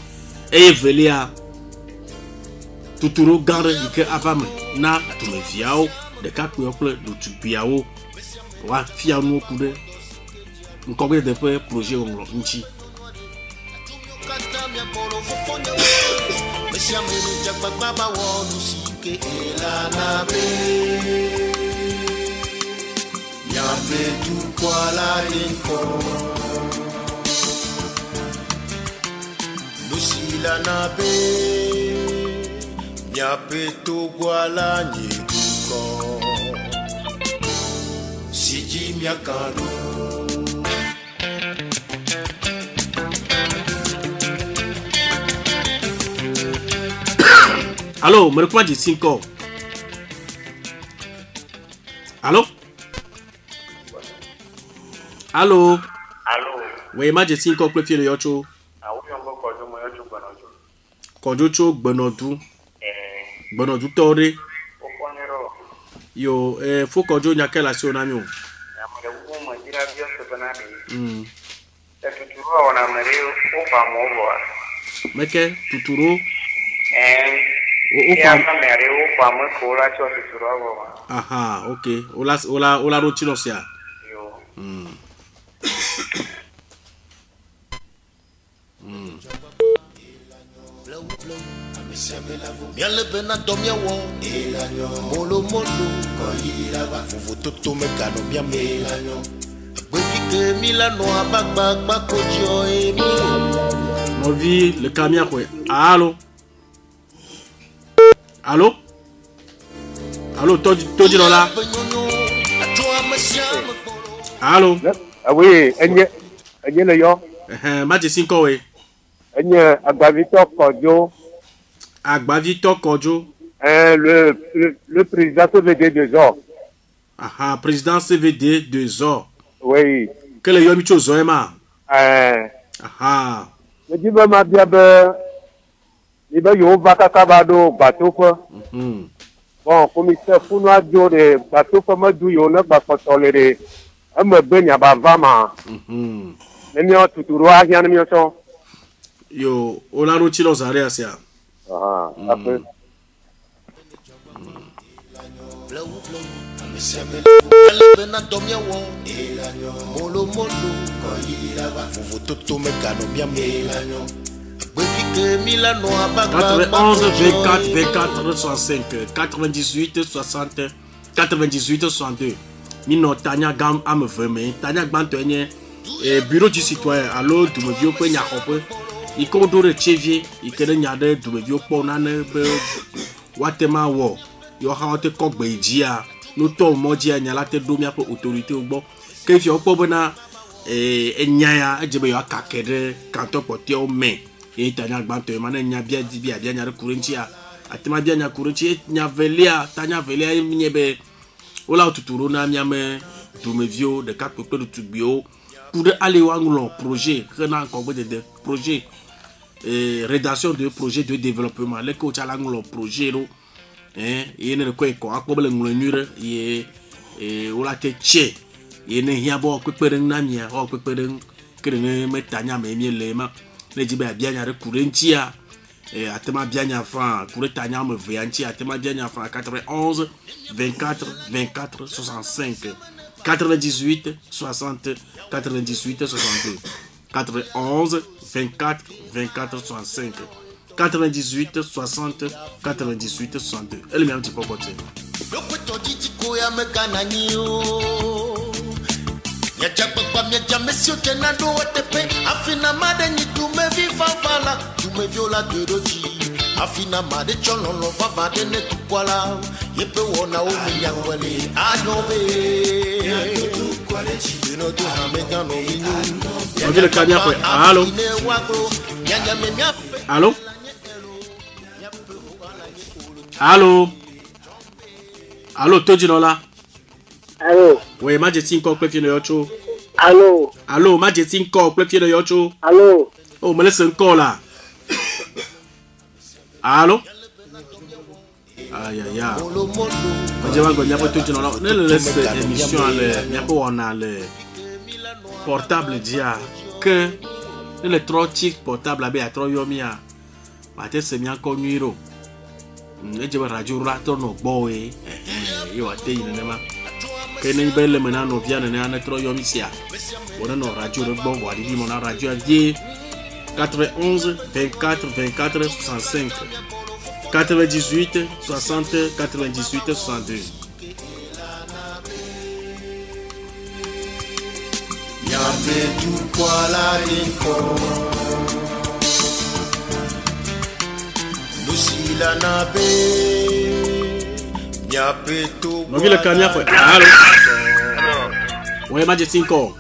velia tuturo gare ike avame na tu me fiao de kapu yople du tubiao wa fia no kude nkogwe de pe projet nglo nchi Siji miakano Allô, me reprends 5 ans. Allô? Allô? Allô? Oui, ma 5 ans, préféré yocho. Ah oui, on va cordier mon yocho banojo. Cordocho, benodu. Benodu tore. Au ponero. Yo, faut cordio nyakela si onamio. Amare umo jira bio se banani. Tuturo ona mare o pamovo. Meke, tuturo. Ya mare o pamo kola cho tuturo abo. Aha, ok. Ola rotino sia. Yo. Bien le benato mia wo molo molo fufu toto me kano mia me Befike Milano abagba kojo emi Mon vie, le camion quoi. Allô? Allô? Allô, Todi là? Allô? Ah oui, enye le yo. Match 5 ans oui. Enye Agbavito Kodjo. Agbavito Kodjo. Le président CVD de Zor. Aha, président CVD de Zor. Oui. Quel est yomi chose Zoema? Aha. Me dit ma bien be. Ni be yo bakakabado batofa. Bon, commissaire Founoa Dio de batofa ma du yo na ba toléré. Ame benya ba vama. Nenyo tuturu a hian mi so. Yo, ola roti lo zare asia. Aha, après. Milano 91 24 24 65 98 60 98 62 Mino Tanya Gam am veme Tanya Gbantonye bureau du citoyen allo dumevio pe nyakope ikodo re chevie ikere nyade dumevio po nane be watema wo yo ha te kogbe ijia no to moji anya la te do mi apo autorité ogbo ke fi opo bona enyaya ejebe yo akakede kanto pote o me e Tanya Gbantonye mane nya bia di bia nya re kurentia atema bia nya kurentia nya velia Tanya velia nyebe ola tuturo na miame dumevio de quatre de tubio pour aller voir projet de projet rédaction de projet de développement les coach ala ngolo projet ro yene ko ko akobele ngolo nyure ye ola te che yene hiabo kwekpere na mia o kwekpere kene metanya me lema le jibe bia nya re kurentia atema bia nya fa kuretanya me vianti atema bia nya fa 91 24 24 65 98 60 98 62 91 24 24 65 98 60 98 62 elle met un petit peu côté Afina made chololo baba de ne tukwala yepe wona o mi yangwele ayobe no to hamega no minyu on dit le camion quoi allô allô allô allô Todi là allô oui ma jetin ko pe fi no yocho allô allô ma jetin ko pe fi no yocho allô oh me laisse encore là. Allô? Aïe aïe aïe. Je vais gagner pour tout le monde. Nous laissons l'émission on a le portable dia que le trop chic portable à trop yomia. Maté c'est bien connu. Je vais radio là tourne boy. Yo até il nema. Que ne belle maintenant nous vient ne trop yomisia. On a nos radio le bon voir dit mon radio dit 91 24 24 65 98 60 98 62 Nogi le camion quoi. Allô. Ouais, ma jetin ko.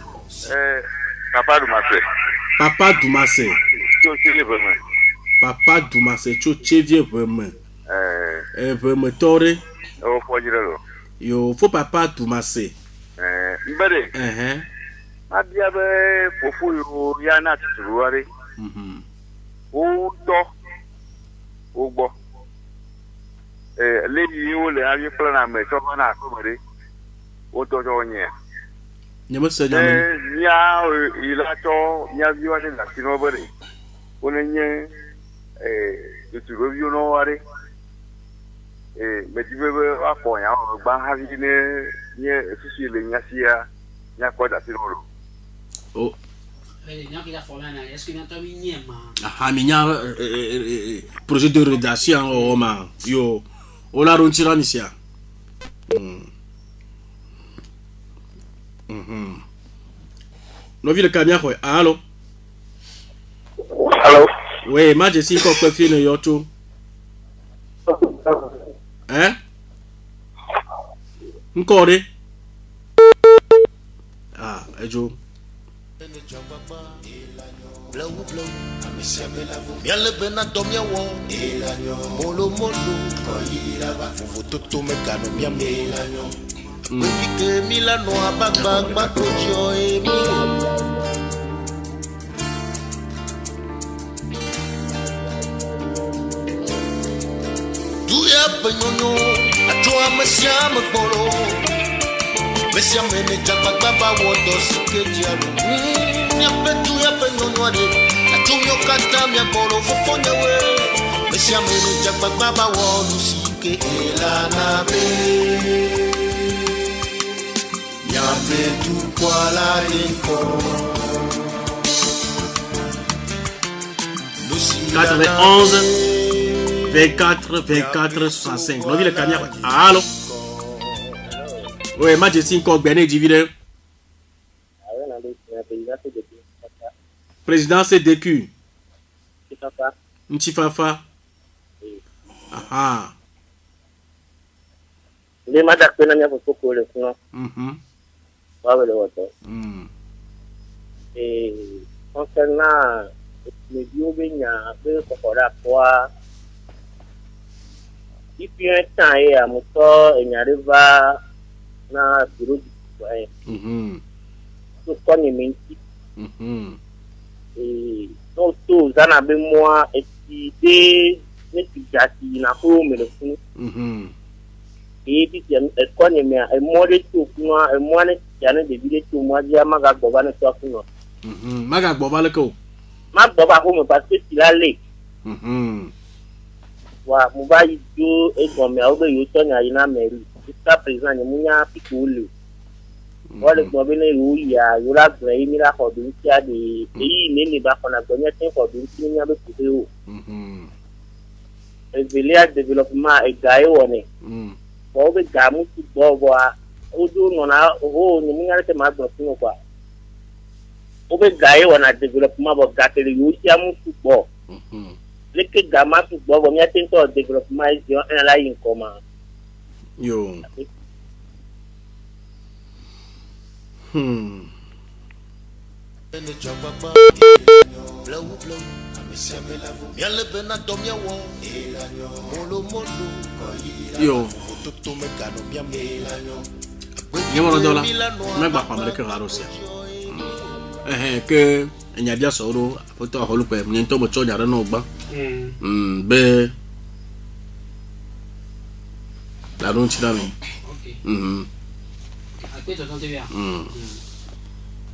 Papa Dumasse. Papa Dumasse. Papa Dumasse, tu es vraiment. peu me tore. O fojiro. Yo faut papa tout masser. Mbere. Abia be fofu yo ya na turuare. O to. O gbo. Lady yo le avi plan me to na ko mere. O to jo nye. Nyama se nyama. Nya ila to nya vi wa la tino bere. O ne nye turu yo no ware. Medibebe afọ ya gba ha vi ne nye susu le nyasia nya ko da tino. Oh. Est-ce que bientôt ah, minya projet de rédaction oh ma yo on la rontira misia. No vi le camia quoi. Allô. Allô. Oui, ma je suis encore fini yo tout. Hein? Encore. Ah, ejo. Miale bena domia wo molo molo fufu toto mekano mia melanyo Wifike milano abagba bakojo emi Duya penyonyo atwa mesia mekbolo Mesia mene jabagba ba wodo sikejialo Nyapetu ya penyonyo ade Atunyo kata mia bolo fofonya we Mesia mene jabagba ba wodo sike elana be Nyapetu kwa la inko 91 24 24 65. On vit le camion. Allô? Oui, ma Jessie encore bien divide. Président CDQ. Nchifafa. Ah. Les madame que n'a pas beaucoup le fond. Pas le water. Et concernant le biobénia, le cocola quoi. Il y a un temps et à mon corps, il n'y arrive à na bureau du citoyen. Tout qu'on est menti. Et donc, tout ça n'a pas moi, et si des négociations n'a pas eu le fond. Et puis, qu'on est bien, et moi, les tout, moi, et moi, les gens de vidéos, tout, moi, j'ai ma gare boba ne soit pour nous. Ma gare boba le coup. Ma boba, parce que s'il a l'é. Wa mubayi jo egome aube yoto nya ina meri jusqu'à présent ni munya pikulu wale gbobe ne ruya yura gbe mi la ko bi ti ade eyi ni ni ba kona gbonya tin ko bi ti nya be kude o e village development e gae woni bo be gamu ti bobo a odu no na o ni munya te ma gbo fun kwa o be gae wona development bo gatele yo ti amu tu bo le que gama tu bobo mi atento au développement en la in commun yo yo yo dola me gba pa me ke raro sia que nya dia soro poto holu pe ni to mo cho nya no gba be la don ti da mi Aquí te tonte via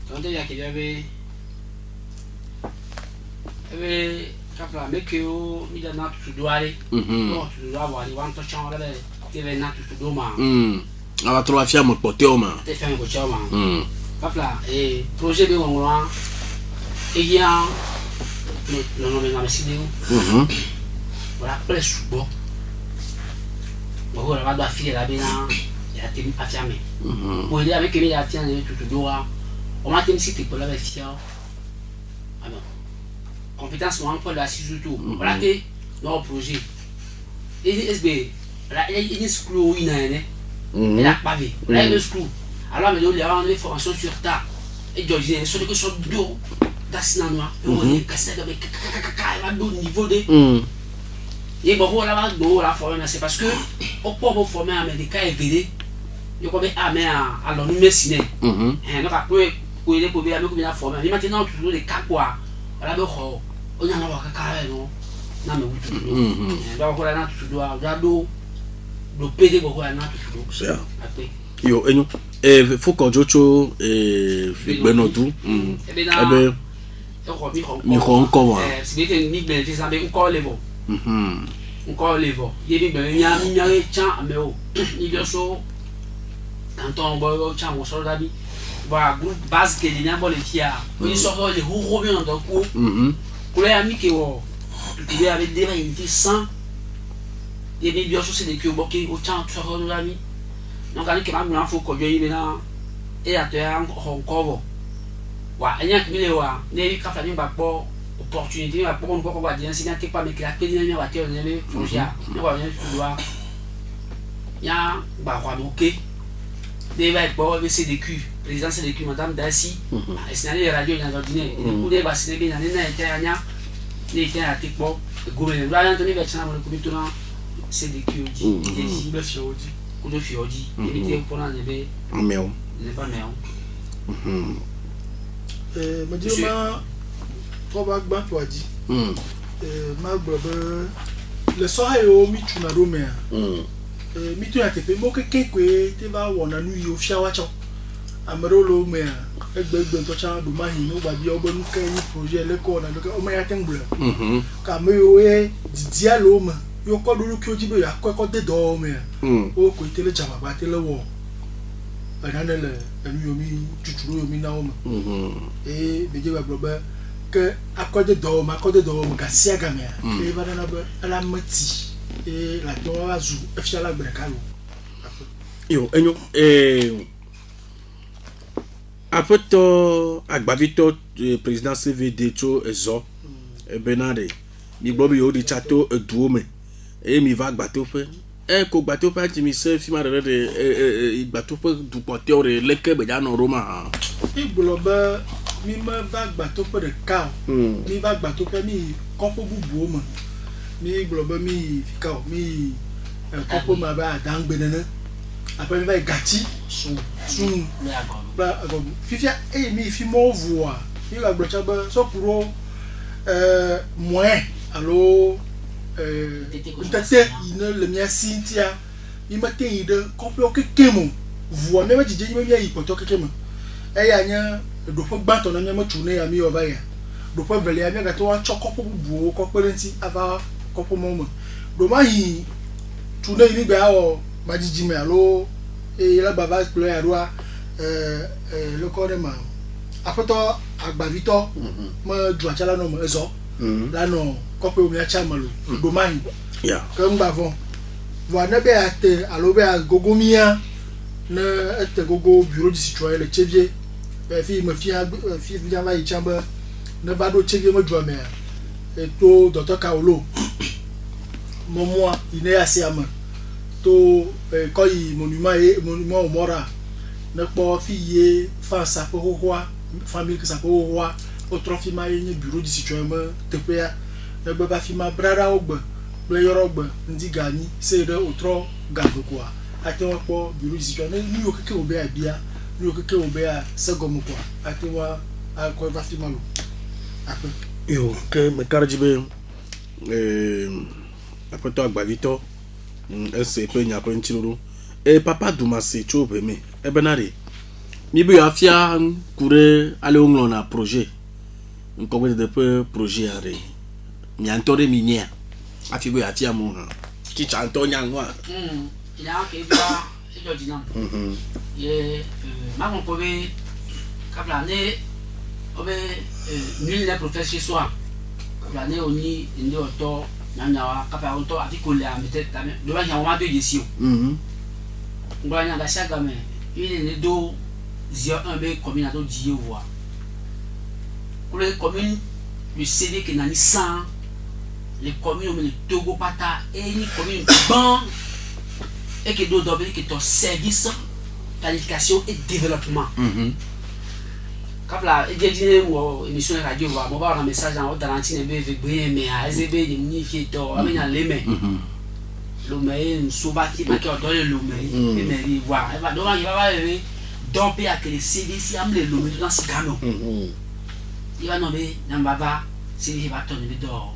tonte via que j'avais capla me que o mi da na tu do ale no tu do avoir ni wanto chan ala te ve na tu do ma aba tro afia mo pote o ma te fa mo cha ma capla e projet be won et il y a le nom de la machine voilà presque bon bon la va filer la bena il a été affirmé pour aider avec lui la tient tout droit on m'a dit si tu peux la fier alors compétence moi pour la surtout voilà que nos projet et SB là il y a une screw in elle a pas vu là le screw alors mais il y a une formation sur ta et Georgien sur que sur dos d'assinanois on est cassé avec va au niveau de Et beaucoup là-bas, la forme, c'est parce que au point pour former un médecin évidé, il y a comme à l'on médecine. Donc après, pour aider pour bien former. Mais maintenant, toujours les cas quoi. Là, on a un carré, non? Non, mais oui. Donc voilà, tu dois le PD beaucoup là, c'est ça. Yo, et nous, faut qu'on joue Benodou. Eh ben, mi encore. C'est bien mi ben fais ça mais encore level. Encore level. Il y a bien mi chan mais oh, il y a so quand on boit chan on sort d'abi. Voilà, groupe base que les n'importe les tia. On sort les roues bien dans coup. Pour les amis qui ont tu avec des il fait 100. Il y a bien sûr c'est des que bloqué au chan tu sort d'abi. Donc quand il m'a faut que je maintenant et à toi encore. Wa enya kimile wa ne ka fa mi ba po opportunité ba po ko ba dia si na te pa me kla pe ni wa te o ne projet ne wa bien tu dois ya ba kwa moké de ba po be CDQ président CDQ madame Dasi et c'est la radio dans ordinaire et pour des ba c'est bien na te anya ne te a te po gouvernement la Anthony ba chana mo ko bitu na CDQ oji et le fiodi ko le fiodi et te pour na ne be meo ne pas meo me dis ma trop bagba toi dit ma brother le soir yo mi tuna romea mi tuna te pe mo ke kwe te ba wona nu yo fia wa cho amaro lo me egbe to cha do ma hin no ba bi obo nu kan ni projet le ko na do o ma ya tengble ka me yo e dia lo me yo ko do ki o ji be ya ko de do me o ko te le jama ba te le wo ananele enu yo mi tuturo yo mi na o me beje ba bloba que accorde do ma ga sia ga me e ba na ba ala mati la to azu efia la brekalo yo enyo après to agbavito président CVD to ezo benade mi gbobi yo di chato eduo me mi va gbato fe ko gbato pa ti mi se fi ma de gbato pe du porteur leke be ja no Roma igloba mi ma va gbato pe de ka mi va gbato pe mi kopo bubu mo mi igloba mi fi ka mi kopo ma ba dangbe nene après mi va gati sun ba fifia mi fi mo voix mi va gbato ba so pour moins allo tete ina le mia Cynthia mi matin ide kopo kekemo voix me jije mi ya ipoto kekemo ya nya do fo gba to na nya matu ne ya mi oba ya do fo vele ya mi ga to wa chokopo bubu ko perenti ava kopo momo do ma yi tu ne ni gba o ma jiji me alo la baba explorer aroa le corps ma afoto agbavito ma ju achala no mo ezo la no kopo mi acha malo do ma yi ya ko ngba von voilà be ate alo be gogomia ne ete gogo bureau du citoyen le chevier fi me fia va y chambre ne va do chevier mo joame et to docteur Kaolo momo ine asiama to ko yi monument au mora ne po fiye fa sa po roi famille que ça po roi o trofi ma yin bureau du citoyen mo te pe ya ne ba fi ma brada ogbe le yorogbe ndi gani se de otro gavo quoi ate wa po bureau du citoyen ni o keke obe abia ni o keke obe a segomo quoi ate wa a ko va fi malo après yo que me cardibe après toi agbavito ese pe nya pe nchiruru papa dumasi chobe me benare mi bi afia kure ale onlo na projet nko de pe projet are mi antore mi nia afigo atia mo ha ki chanto nyangwa ila ke bia ejo dinam ye ma mon pobe kabla ne obe nul le professeur soir kabla ne oni ndi oto nyanyawa kabla onto afikole amete tame do ba nyawa de yesio ngba nya ga shaga me ile ne do zio un be commune to die voir pour les communes le CV que nani 100 les communes le Togo pata et les communes bon et que d'autres que ton service planification et développement Kapla e dine wo émission radio wa mo ba na message en Tarantine be vegbe me a ezebe ni nifie to amenya leme lo me nsuba ki ma ki odole lo me e me ri wa e ba do ma ki ba be domper à que les CDC amle lo me dans ce canon il va nommer nambaba si va tourner dehors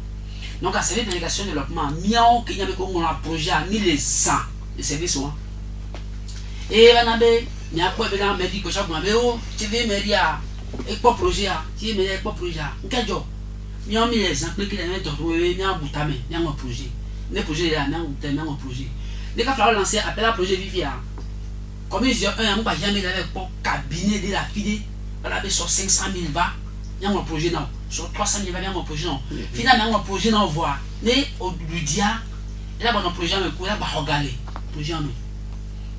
donc à service d'intégration de développement miao ki nyame ko mo na projet à 1100 de service wa e va nabe ni akwa be na medico shop ma be o TV media e po projet a ti me e po projet a nkejo mi on mi exemple ki na do we mi abutame mi an projet ne projet ya na utame na projet ne ka falloir lancer appel à projet vivia comme ils ont un ba jamais avec pour cabinet de la fide on a sur 500 000 va il y a un projet non sur 300 000 va il y a un projet non finalement un projet non voir ne au dia et là bon projet me quoi ba regarder projet non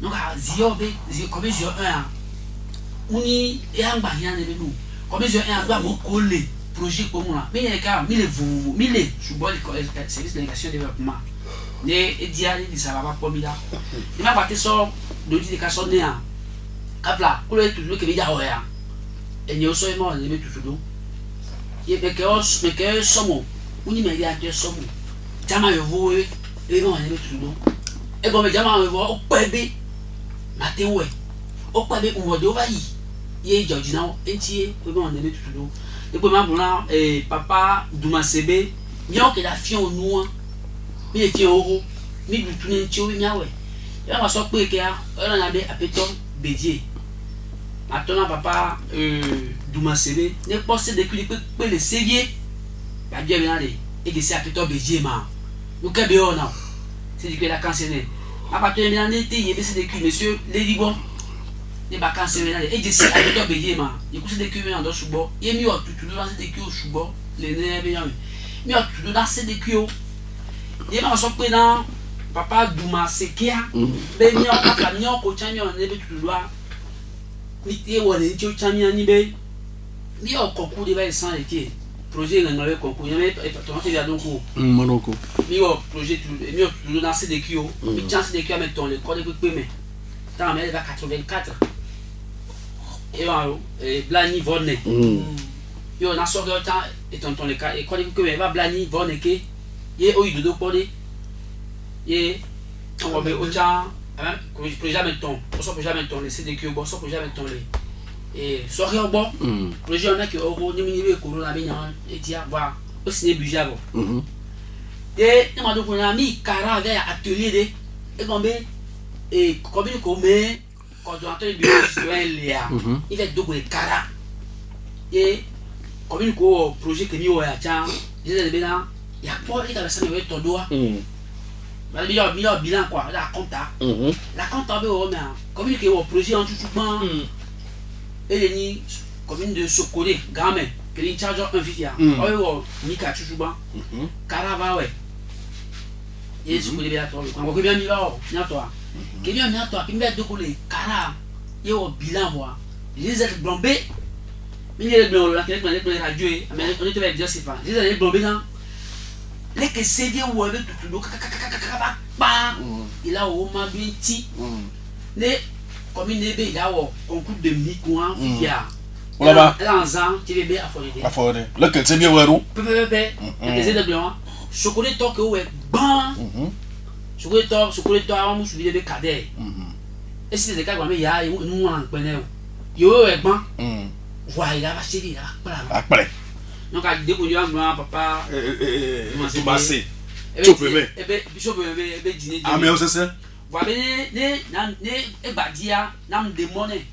donc zio comme ils ont un uni et un ba rien de nous comme ils ont un ba beaucoup le projet comme là mais il y a quand mille je vois le service d'intégration développement ne dia ni ça va pas comme là il m'a battu sur de l'éducation né à kapla ko le tout que ya oya et ni oso mo le me tout do ye be ke somo uni me ya te somo jama yo vo e mo le me tout do e go me jama yo vo o pe be matin we o pe be mo do ba yi ye joji na enti e mo le me tout do e ko ma bula papa Duma Sebe mi o ke la fion nou mi e fion oro mi du tout nti o nya we là on sort que on a des appétons bédier maintenant papa Duma Sebe ne poste de clip peut le sévier ba bien bien aller et que c'est appétons bédier ma nous que be on a c'est dit que la cancer a pas bien bien été il c'est de clip monsieur les libon ne ba cancer et que c'est appétons bédier ma il couche de clip en dos subo il mi o tout dans de clip au subo les ne bien mi o tout dans de clip il va sort que dans papa Duma Sekia be mi on ka mi on ko chami on ne be tudua mi tie wo le ncho chami ani be mi o concours de va sans etier projet nga le concours yame to te ya donc monoko mi o projet mi o tudua dans CDQ mi chance de QA mettons le code pe me dans mais va 84 et on blani vonne yo na so ga ta et tonton le cas et code pe va blani vonne ke ye o idodo pode et on va mettre autant pour jamais ton pour jamais ton les CDQ bon pour jamais ton les et soirée bon pour les gens qui au ni ni corona bien et dia voir aussi budget bon et on m'a donc on a mis cara avec atelier de et combien et combien comme coordonnateur du bureau citoyen Léa il va donc les cara et combien ko projet que mi o ya cha j'ai des là il y a pas il a ça me ton doigt meilleur bilan quoi la compta la compta be o mais communiquer au projet en tout et les ni commune de Sokolé gamin que les charge un vivia o ni ka chuchuba carava ouais et Sokolé bien toi quand ko bien mi ba o nya toi que bien nya toi qui me de coller cara et au bilan voir les ailes bombé mais les blancs là que les radio mais on était avec dire c'est pas les ailes bombé là les que c'est bien ou avec tout le il a au moins les comme une ébé là au concours de micro via là là tu veux bien affolé le que c'est bien ou les ailes blancs chocolat toque ou est bon chocolat on subit des cadets et si les gars mais il y a nous en connaît yo est bon voilà va chérie là après donc à découvrir un papa tu passer tu peux mais bishop be dîner ah mais c'est ça voilà ne e badia nam de monnaie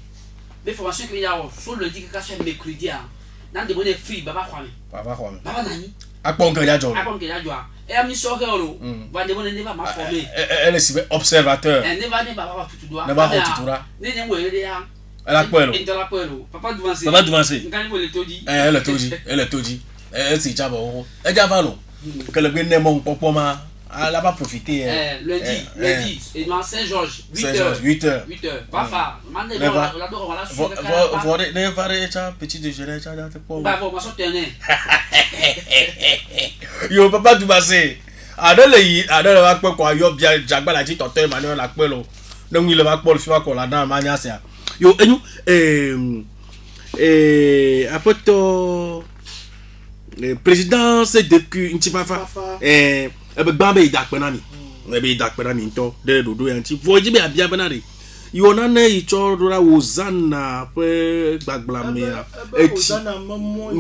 mais formation que il y a sur le dit que c'est mercredi nam de monnaie free baba nani akpon que ya jo et ami so que ro va de monnaie ne va ma former elle est observateur ne va tout droit ne va pas tout droit ne we ya elle a quoi papa devancer ngani bo le todi elle est todi elle si jabo elle jaba lo que le bien ne mon popo ma elle va profiter lundi et dans Saint-Georges 8h papa mande la do voilà sur le canapé vous ne varez ça petit déjeuner ça dans pour bah vous m'en tenez yo papa du passé adele va quoi yo bien jagba la dit tonton Emmanuel la pelo donc il va pour le faire quoi là dans mania ça yo enu après to président CDQ Ntifafa bambe idakpenani ebe idakpenani to de dodo yanti voji be abia benari yona na icho dora wozana pe gbagblame eti Ozana momo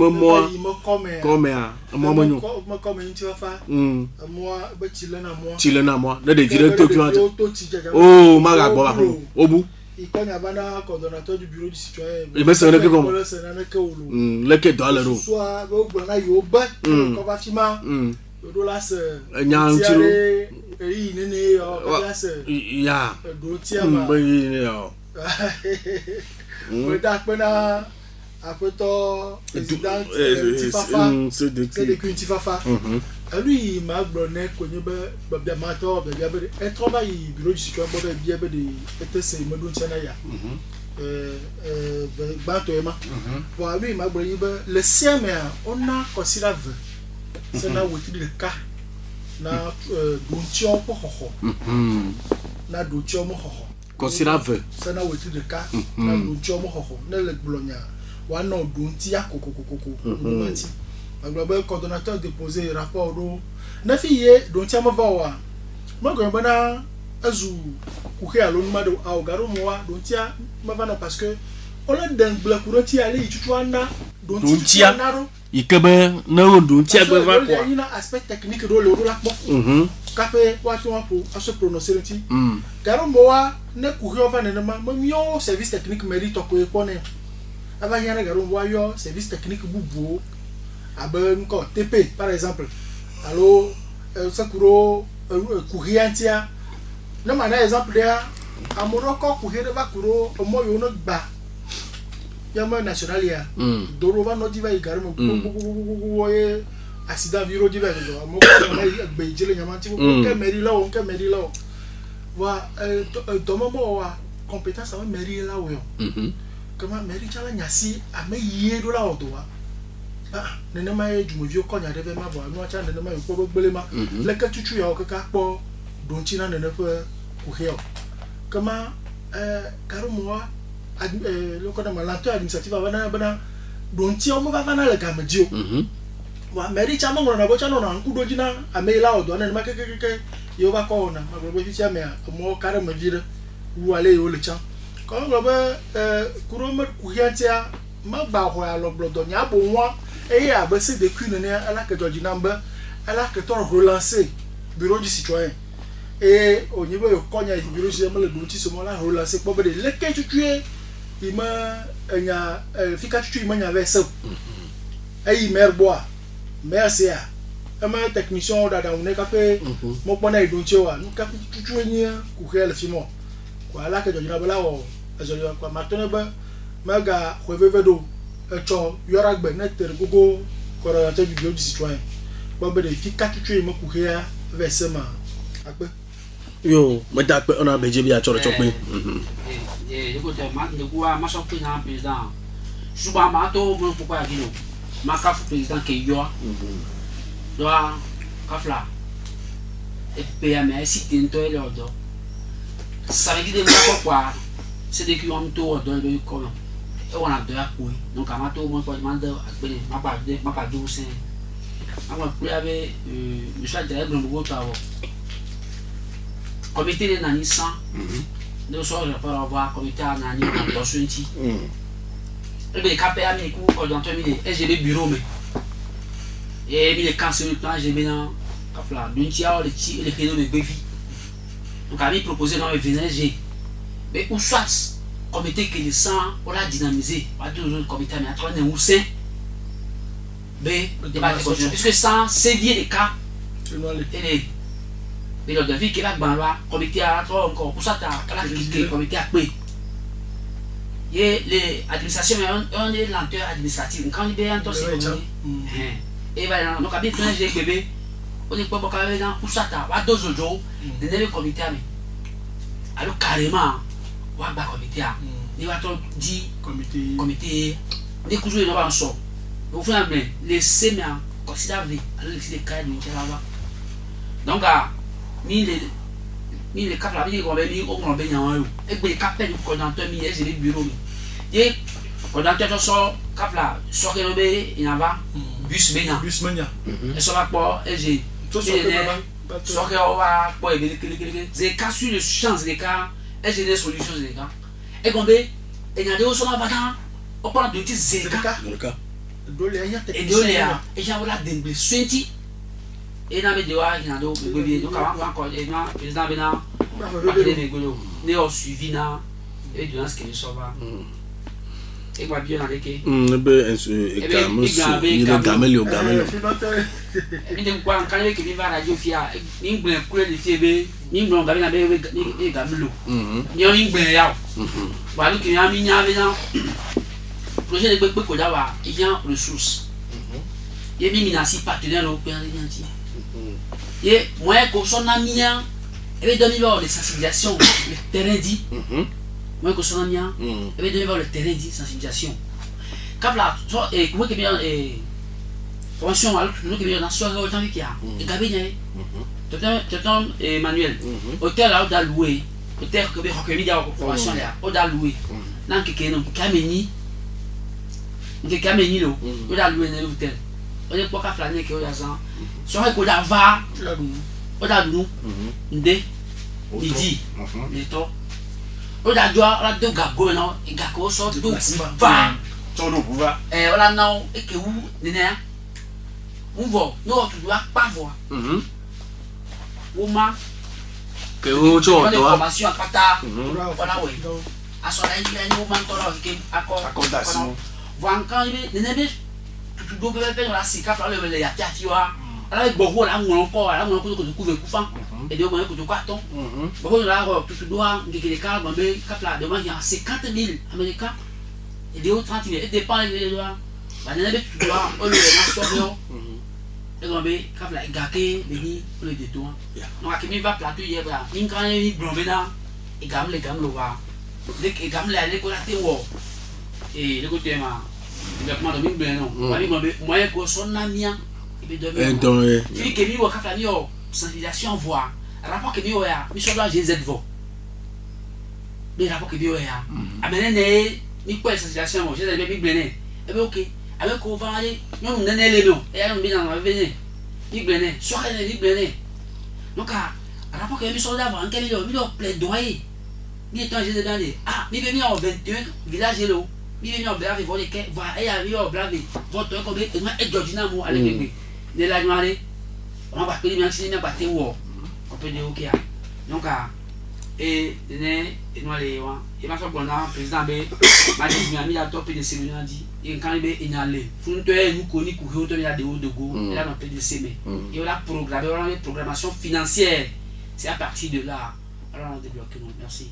comme a momonyo mo comme Ntifafa moi be chile na moi de directeur qui oh maga bo ba obu il bana coordonnateur du bureau du citoyen il me sonne que comme le que dans le ro soit bana yoba ko ba fima do la se nyanchiro nene o se ya do tiama yo o da pena apoto président Ntifafa c'est de Ntifafa lui m'a donné connu be mato be ya be e travail bureau du citoyen bo be ya be de etc me don tiana ya bato ema bon lui m'a donné be le CMA on a considéré c'est na wotri de ka na dontion ko hoho na dontion mo hoho considéré c'est na wotri de ka na dontion mo hoho na le blonya wa na dontia kokokokoko mati agba coordonnateur déposé rapport do na fiye dontia mo vawa mo go bana azu ku he alon ma do au garo mo wa dontia ma vana parce que on a dans bla kuroti ale itutwana dontia naro ikebe na dontia be va quoi il y a un aspect technique do le la po capé wa to pour à se prononcer nti garo mo wa ne ku he ova ne ma mio service technique mérite ko e pone ava yara garo mo wa yo service technique bubu aben ko TP par exemple allo sakuro courrientia na mana exemple dia amoroko courrier va kuro mo yo no gba yama national ya doro va no diva igarmo woye accident viro diva do mo ko na gbe jele nyama ti ko ke meri la wa to mo wa compétence a meri la wo comment meri chala nyasi ame yie do la odo wa nene ma jumovio konya deve ma bo anu acha nene ma ko gbele ma le ka tutu ya o ka po donchi na nene fe ku heo kama karumo le ko na malanto administrative bana donchi o mo va na le gamedio wa meri chama ngona na bo cha no na nku doji na amela odo na ma ke yo ba ko na ma bo fi cha me mo kare ma vire wu ale yo le cha ko ngo ba kuro ma ku hiantia ma ba ho ya lo blodo nya bo nwa et à baisser des culs à la que tu n'as à la que tu as relancé bureau du citoyen et au niveau de Konya du bureau du citoyen le dossier ce moment là relancé pour les que tu es il m'a il y a efficace tu m'y avait ça et il mère bois merci à un technicien dans on est capé mon point est dossier wa nous capé tu es ni courir le film quoi là que tu n'as pas là quoi maintenant ba maga revedo echo yora gbe na tere gogo coordonnateur du bureau du citoyen bon be de fi katutu mo ku hia versement akpe yo mo da pe ona beje bi a choro chokpe ko te ma de kwa ma so pe na président suba ma to mo pourquoi dino ma ka président ke yo do ka fla e pe ame cité nto ele odo ça veut dire quoi c'est des qui ont tout dans le commun on a deux à couper donc à ma tour moi pas demander à peine ma pas douce à moi plus avec le choix de l'aigle au tawo comité de nani sans de soir je peux avoir comité à nani dans sointi et bien capé à mes coups quand dans 2000 et j'ai le bureau mais et bien quand c'est le plan j'ai bien là d'une tia le ti le créneau de béfi donc à lui proposer dans le vinaigre mais où soit comité que les sang on l'a dynamisé pas deux comité mais à trois ou cinq b débat puisque sans c'est bien les cas et les de vie qui va dans la comité à trois encore pour ça la comité à paix et les administrations on est lenteur administrative quand il est en c'est et voilà donc à bien j'ai bébé on est pas beaucoup dans pour ça va deux jours de le comité mais alors carrément wa ba comité a ni wa to di comité ni kuzo ino ba nso o fu na me les semia considère alors les cas ni là donc ni les cap là bi ko be ni o mo be yan yo e gbe cap pe ni coordinateur mi e je le bureau mi et pendant que tu sors cap là sort que il y en va bus mena et ça va pas et j'ai sort que on va pas c'est cas sur le chance des cas et j'ai des solutions des cas et comme et il y a des choses là dedans on parle de petits zéka et j'ai voilà des senti et na me de wa il y a do bébé donc encore et na président bena ne o suivi na et de ce que nous sommes et quoi bien avec et gamel et bien quoi quand il qui va radio fia ni blen couleur de fiebe ni blen gamel na be gamelo ni on blen ya wa lu ki ami nya be na projet de pepe ko da wa il y a ressources et mi minasi partenaire au père yanti et moi ko son ami et bien donner voir les sensibilisations le terrain dit moi que son ami et bien donner voir le terrain dit sensibilisation quand là et comment que bien formation alors nous que bien dans soirée autant qu'il y a et gabinet tonton Emmanuel hôtel là au louer hôtel que bien que bien formation là au louer nan que non kameni que kameni lo au louer dans l'hôtel on est pas qu'à flâner que au yazan soirée ko da va au nous ndé midi l'éto o da doa la do gago na e gago so do va to do buva ola na e ke wu nene mu vo no to do pa vo wo ma ke wo cho to formation pata voilà oui aso la ni wo man to lo ke akordation vo kan ibe nene be tu do be la sika fa le ya tiafiwa ala gbogbo la won ko ala won ko ku ve ku fa et de mo ko to carton bon là tu dois ngikele ka ba be ka la de ma ya 50,000 américains et de 30,000 et dépend de doit ba na be tu dois o le na so et ba be ka la gake be ni o le de to no akimi va plateau hier ba in kan ni blombe na e gam lo wa le e gam la le ko la te wo et le côté ma développement de mine ben non ba ni mo be moyen ko son na mia et de il que mi wo ka la mi o sensibilisation voix rapport que bio ya mi so do GZ vo mais rapport que bio ya amenene ni quoi sensibilisation mo GZ be mi blene e be OK avec ko va aller non nene le no e ya no bi na ma venir mi blene so ka ni blene donc rapport que mi so da vo en quel mi do plaidoyer mi temps GZ dans mi be mi en 21 village lo mi be mi en brave vo de que va e ya mi en brave vo to ko be e Georgina mo ale bebe de la journée on va appeler bien si n'est pas te wo on peut dire OK donc et nous les et ma so bon président be ma dit mi la top de séminaire dit et quand il be inhalé fun to e nous koni ku ho to ya de go et là on peut décimer et on a programmé on a une programmation financière c'est à partir de là alors on débloque nous merci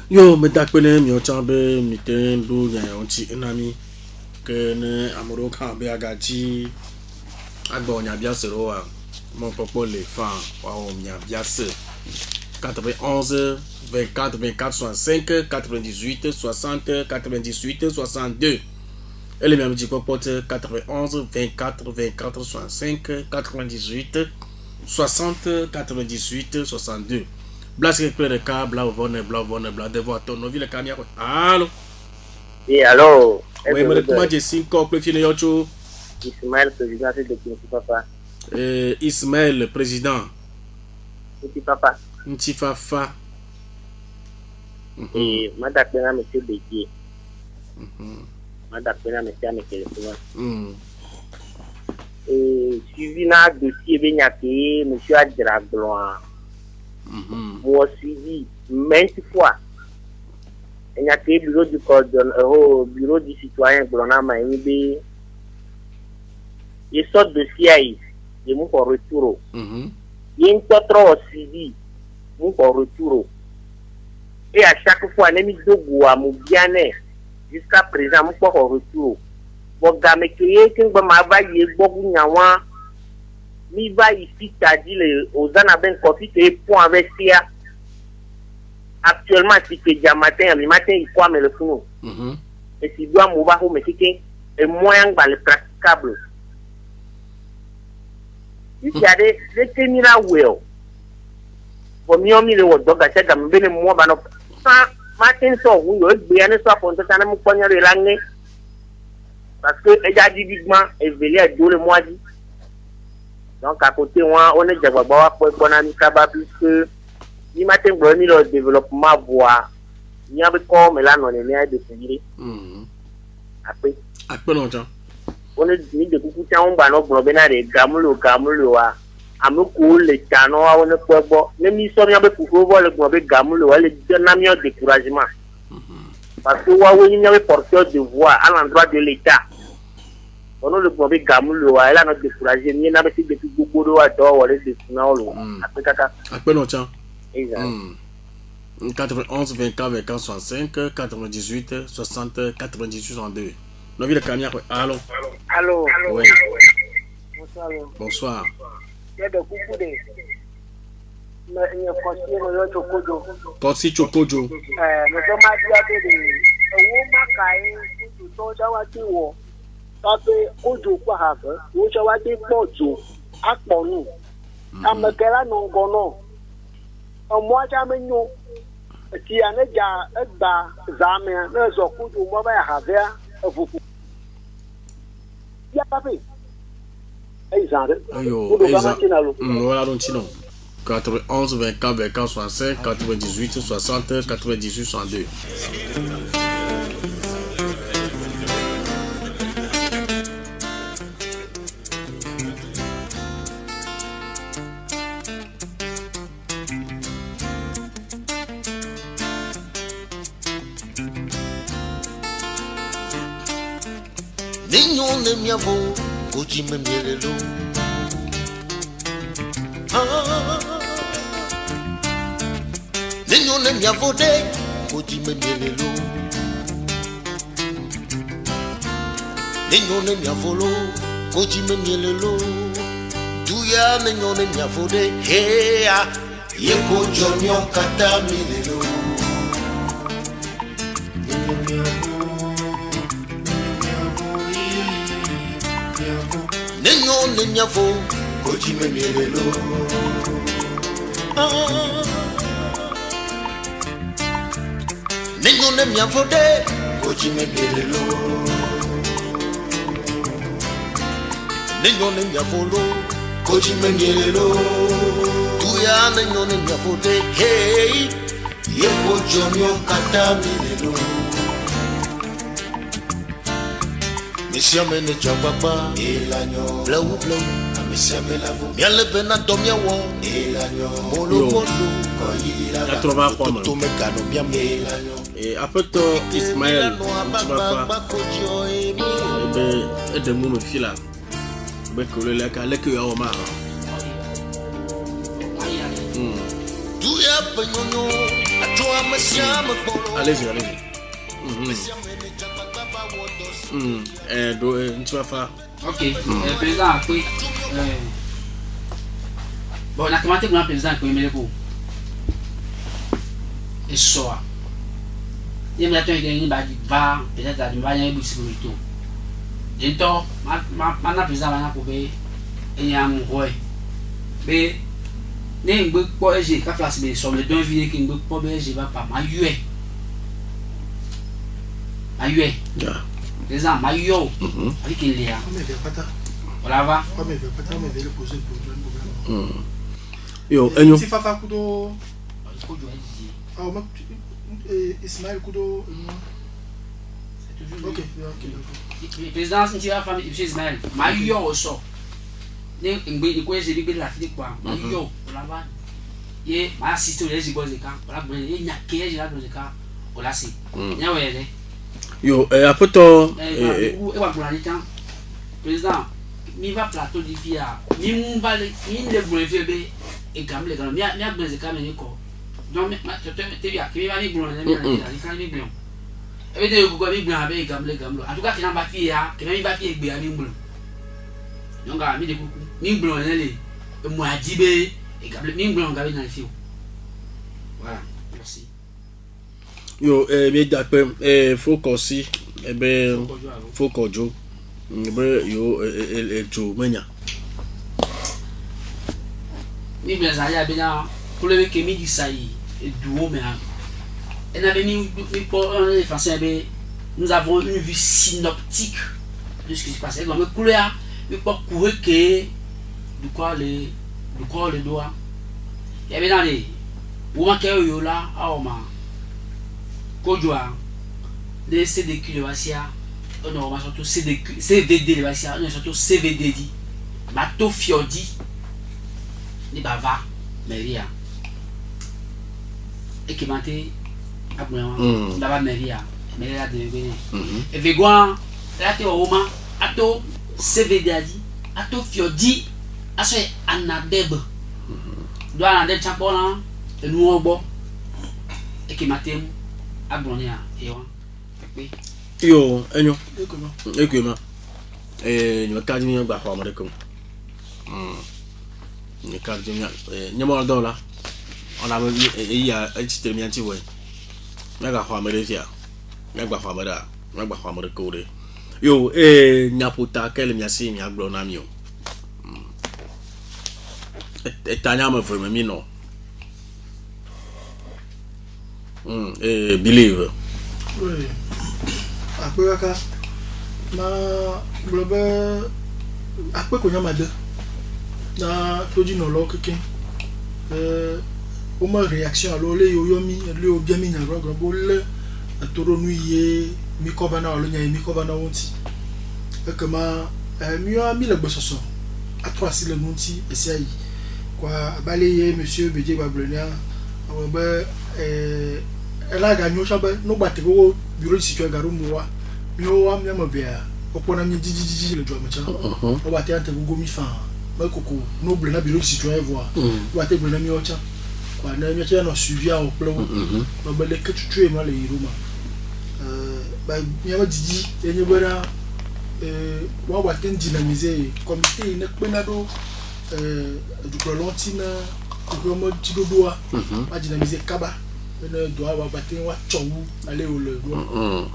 yo me dakpene mi o chambe mi ten do nya on ti enami que ne amoro kan be agaji agbo nya bia sero a mon papa les femmes waouh nya bia se 91 24 24 65 98 60 98 62 et les mêmes dit popote 91 24 24 65 98 60 98 62 Blas que le cas bla devant ton novi le camia allô et allô oui mais comment j'ai 5 ans plus fini yocho Ismaël président de Petit Papa Ismaël président Petit Papa Ntifafa et madame monsieur Bédier madame monsieur Amekelefuma et suivi na dossier benyake monsieur Adraglon moi suivi maintes fois il y a que bureau du coordonnateur bureau du citoyen Glona Maïbe il sort dossier et mon retour il y a une autre suivi mon retour et à chaque fois les mis de bois mon bien-être jusqu'à présent mon retour bon gamme que ma va y beaucoup nyawa mi va ici c'est-à-dire aux anaben coffee et pour investir actuellement si que déjà matin il quoi mais le fou et si doit mouva ou mais c'est un moyen le praticable il y a des ténira well pour mieux mi le donc à chaque gamme ben moi ba no matin so ou yo bien so pour ça na mo ponya le langue parce que également éveillé à deux le mois dit donc à côté moi on est déjà pour économie capable puisque ni matin bon ni le développement voix ni avec comme là non est né de finir après longtemps on est ni de beaucoup temps on va no problème de gamulo wa amoko le tano on ne peut pas même ils sont bien pour voir le problème gamulo le dynamique découragement parce que wa oui ni avait porteur de voix à l'endroit de l'état on a le problème gamulo wa là notre découragé ni na beti depuis beaucoup de wa do wala de finalo après kaka après longtemps exact 91 24 24 65 98 60 98 62 no vie de Kanya allô oui bonsoir Kosi Chokojo voilà donc sinon 91 24 24 65 98 60 98 62 Niño de mi amor, oye me mielelo. Niño de mi amor, oye me mielelo. Niño de mi amor, oye me mielelo. Tuya niño de mi amor, hey ya, yeko jonyo kata mielelo. Niña fo, koji me mielelo. Niño ne mi fo de, koji me mielelo. Niño ne mi fo lo, koji me mielelo. Tuya niño ne mi fo de, hey, ye kojonyo kata mielelo. Monsieur mene chambaba elanyo blau monsieur mela vo miale bena domia wo elanyo molo molo koyira 83 to mekano bien elanyo et après to Ismaël et de mon fila be ko le ka le que o ma tu ya penyono atwa masiama bolo allez-y tu vas faire. Ok, président, après. Bon, on a commenté pour le président qui est pour. Et soir. Il y a un qui va, peut-être, il va y avoir une sécurité. Et donc, maintenant, président va y avoir il y a un roi. Mais, il y a un peu de j'ai qu'à faire sur les deux villes qui ne peuvent pas j'ai pas ma yue. Ma yue. Les gens, ma yo, avec il y a. Voilà, va. Yo, enyo. Si Fafa Kudo. Ismaël Kudo. Ok, le président, si tu vas faire M. Ismaël, ma yo au sort. Il quoi, j'ai dit la fille quoi. Ma yo, voilà, va. Et ma assisté au léger de cas. Voilà, il y a 15 jours de cas. Voilà, c'est. Il y a ouais, yo après to président mi va plateau di fia mi mba le mi le bouler febe e gamle gan mi a beze ka me ko donc te via ki va ni bouler mi kan ni bouler e be de ko mi bouler be gamle en tout cas ki na ba fia ki na mi ba fia gbe ani bouler donc mi de kuku mi bouler le e mo ajibe e gamle mi bouler ga be na fio voilà merci. Yo mi d'après faut aussi ben faut kojo ben yo jo menya mi bien ça ya bien pour le que mi dit ça y duo mais et n'avait ni pour les français ben nous avons une vue synoptique de ce qui se passe. Comme le couleur, il peut courir que du quoi le doigt. Il y avait dans les moments qui ont là, à Oma, Kodjoa, les CDQ de Vassia, on a surtout CVD de Vassia, on a surtout CVD, Mato Fiordi, les Bava, Maria. Et qui m'a été Bava Maria, Maria de Bénin. Et Végoin, là, tu es au moment, Ato CVD, Ato Fiordi, Asso Anabeb. Doit aller chapeau là, et nous au bord. Et qui m'a été abonné à Ewan. Yo, enyo. Ekuma. Ni makadi mi ba kwa mare ko. Ni kadi mi nyamo do la. Ona me ya echite mi anti we. Na ga kwa mare fia. Na gba kwa mare. Na gba kwa mare ko re. Yo, nyaputa kele mi asi mi agbo na mi o. Tanya me for me no. Believe. Oui. Après ça, ma globe après qu'on y a madé. Na toji no lo keke. O ma réaction alors le yoyomi le obiami na ro gbo le atoro nuye mi ko bana lo nya mi ko bana wonti. E kama mi o mi le gbososo. Atwa si le nunti esi quoi balayer monsieur Bédié Bablonia on ba elle a gagné chabe no batte go bureau situé garu moa mi o am ya mabia opona mi jiji le job cha o batte ante go mi fa ba koko no ble na bureau situé voir o batte ble na mi o cha kwa na mi cha no suivi a o plo no ba le que tu ma le iruma ba mi ma jiji enye bora wa batte dynamiser comité ne penado du prolontina comme tidodoa a dynamiser kaba ne doit avoir battu wa chou aller au le doigt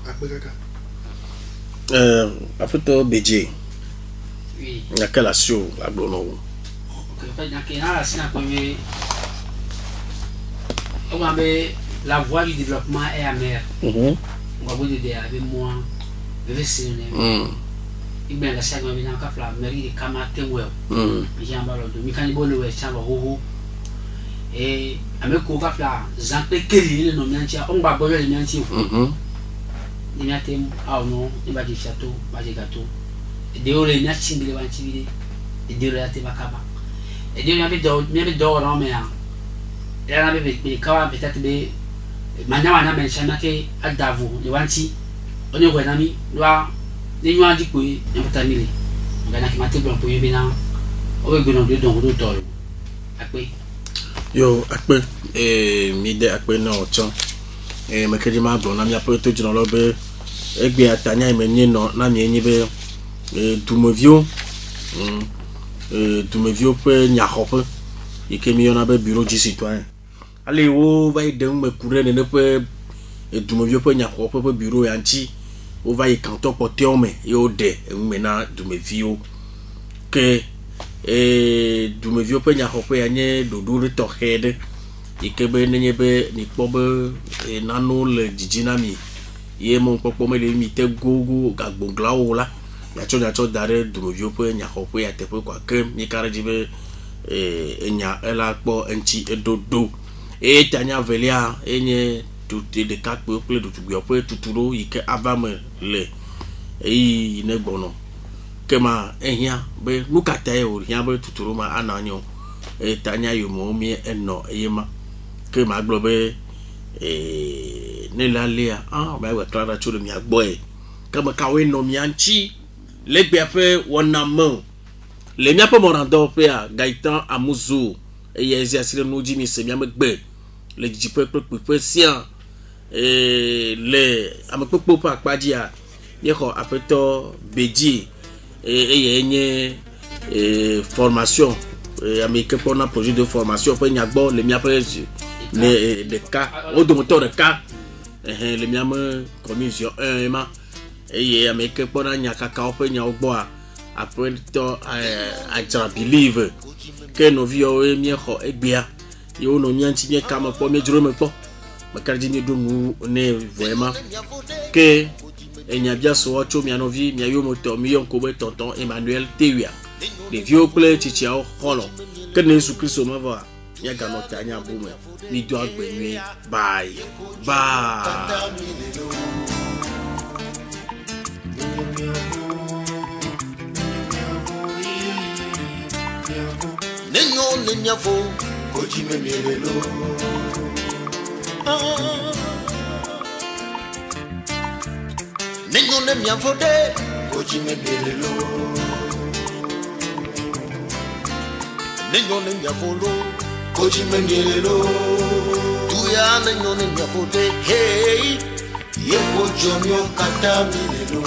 après après to Bédié oui la quelle action la blono OK fait dans que la sina premier on va la voie du développement est amère on va vous aider avec moi le c'est il bien la chaque fois bien ka la mairie de Kamate well jamba lo do mi kan bo le we chamba ho et avec ko ka la zampe keli no miantia on ba bo le miantia ni miatem ah non il va dire château va dire gâteau et de ole na chingile wa chibide et de ole ate bakaba et de mi do no me ya ya na be kawa peut-être be manya na mention ke adavu de wanti on e na mi doa ni nwa diko e mtamile ngana kimate blanc pour yebina o be gbono de don do toro ape yo akpe mi de akpe na ocho mekedi ma blo na mi apo to jino lo be egbe atanya imenye no na mi enyi be dumevio pe nya hope ikemi yona be bureau du citoyen ale wo va ide me kure ne pe dumevio pe nya hope pe bureau yanchi o va y canton porter homme et au de maintenant dumevio que dumevio pe nya hope anye dodo re to head ikebe nenye be ni pobe nano le dijinami ye mon popo me le mi te gogo gagbongla ola ya cho dare dumevio pe nya hope ya te pe kwa ke mi kare dibe nya ela po enchi edodo e tanya velia enye tout de cas pour plein de tout pour tout ike avame le e ne bono kema ehia be lukata e o hia be tuturu ma ananyo e tanya yo mo mi eno eyema kema globe ne la lea ba we clara chulu mi agbo e kama kawe no mi anchi le gbe ape wona mo le mi apo morando pe a Gaëtan Amuzu e yezi asile no ji mi se mi amegbe le jipe pe sian le amapopo pa padia yeko apeto Bédié enye formation américain pour un projet de formation pour nyagbo le mia après les de cas au moteur de cas le mia me commission 1 ma américain pour un nyaka ka pour nyagbo après to I believe que no vio mieko egbia yo no nyanti mi kama po me juro me po makardini do nu ne vraiment que et n'y a bien so cho mianovi miayo moto mi yon kobe tonton Emmanuel Tewia les vieux clés tichiao holo que ne Jésus Christ ma va ya gano tanya bume ni do agbenwe bye Nenyafo koji memelelo Nenyafo de koji memelelo Nenyafo lo koji memelelo Tuya nenyafo de hey Yeko jomyo kata melelo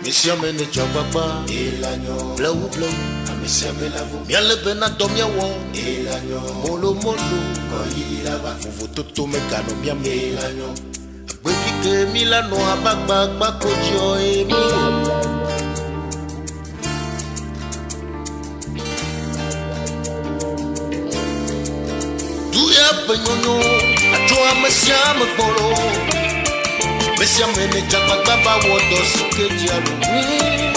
Misiame ne chapapa elanyo blau amisiame la vo miale bena domia wo elanyo molo koyira ba fufu toto mekano miame elanyo agbefike milano abagba kojo emi Tuya penyono atwa misiame polo Mesiame ne chapapa wodo sikejialo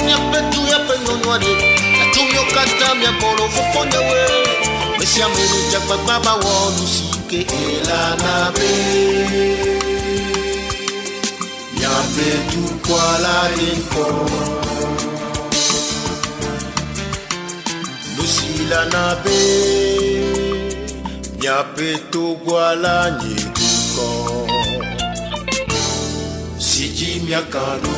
Nyapetu ya penonwade Atumyo kata mya kolo fofonde we Mesiame ne chapapa wodo sike elana be Nyapetu kwa la inko Nusila na be Nyapetu kwa la nyituko Siji miakano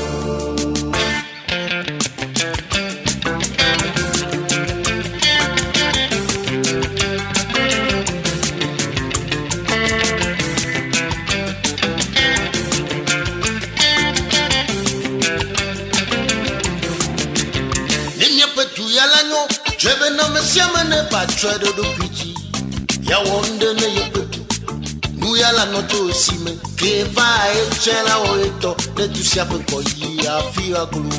Nimya petu yalanyo Trebe na mesiame ne patredo do pichi Ya wonde ne yepetu Nuyala noto sime ke va echela oeto de tu sia penko yi afia glu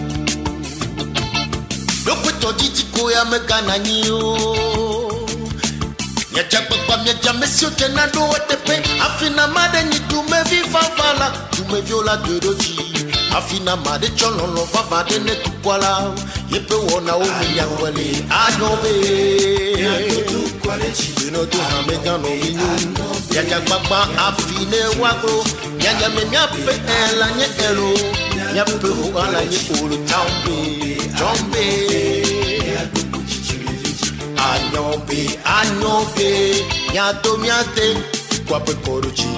Lopeto jiji ko ya mekana nyo Nya chakpa mya jamesio tena do tepe afina made ni tu me viva vala tu me viola de doji afina made chololo vava de ne tu kwala yepe wona o mi yakwele anobe tu kwale chi no tu hamegano minyu Yaja baba afine wagro Yaja me nyape ela nye elo Nyape huala nye ulu Tombe Anyobe Nyato miate Kwape koruchi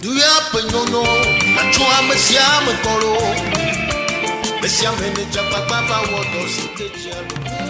Duya penyono Achua mesiame koro Mesiame ne japa baba wodo sike jalo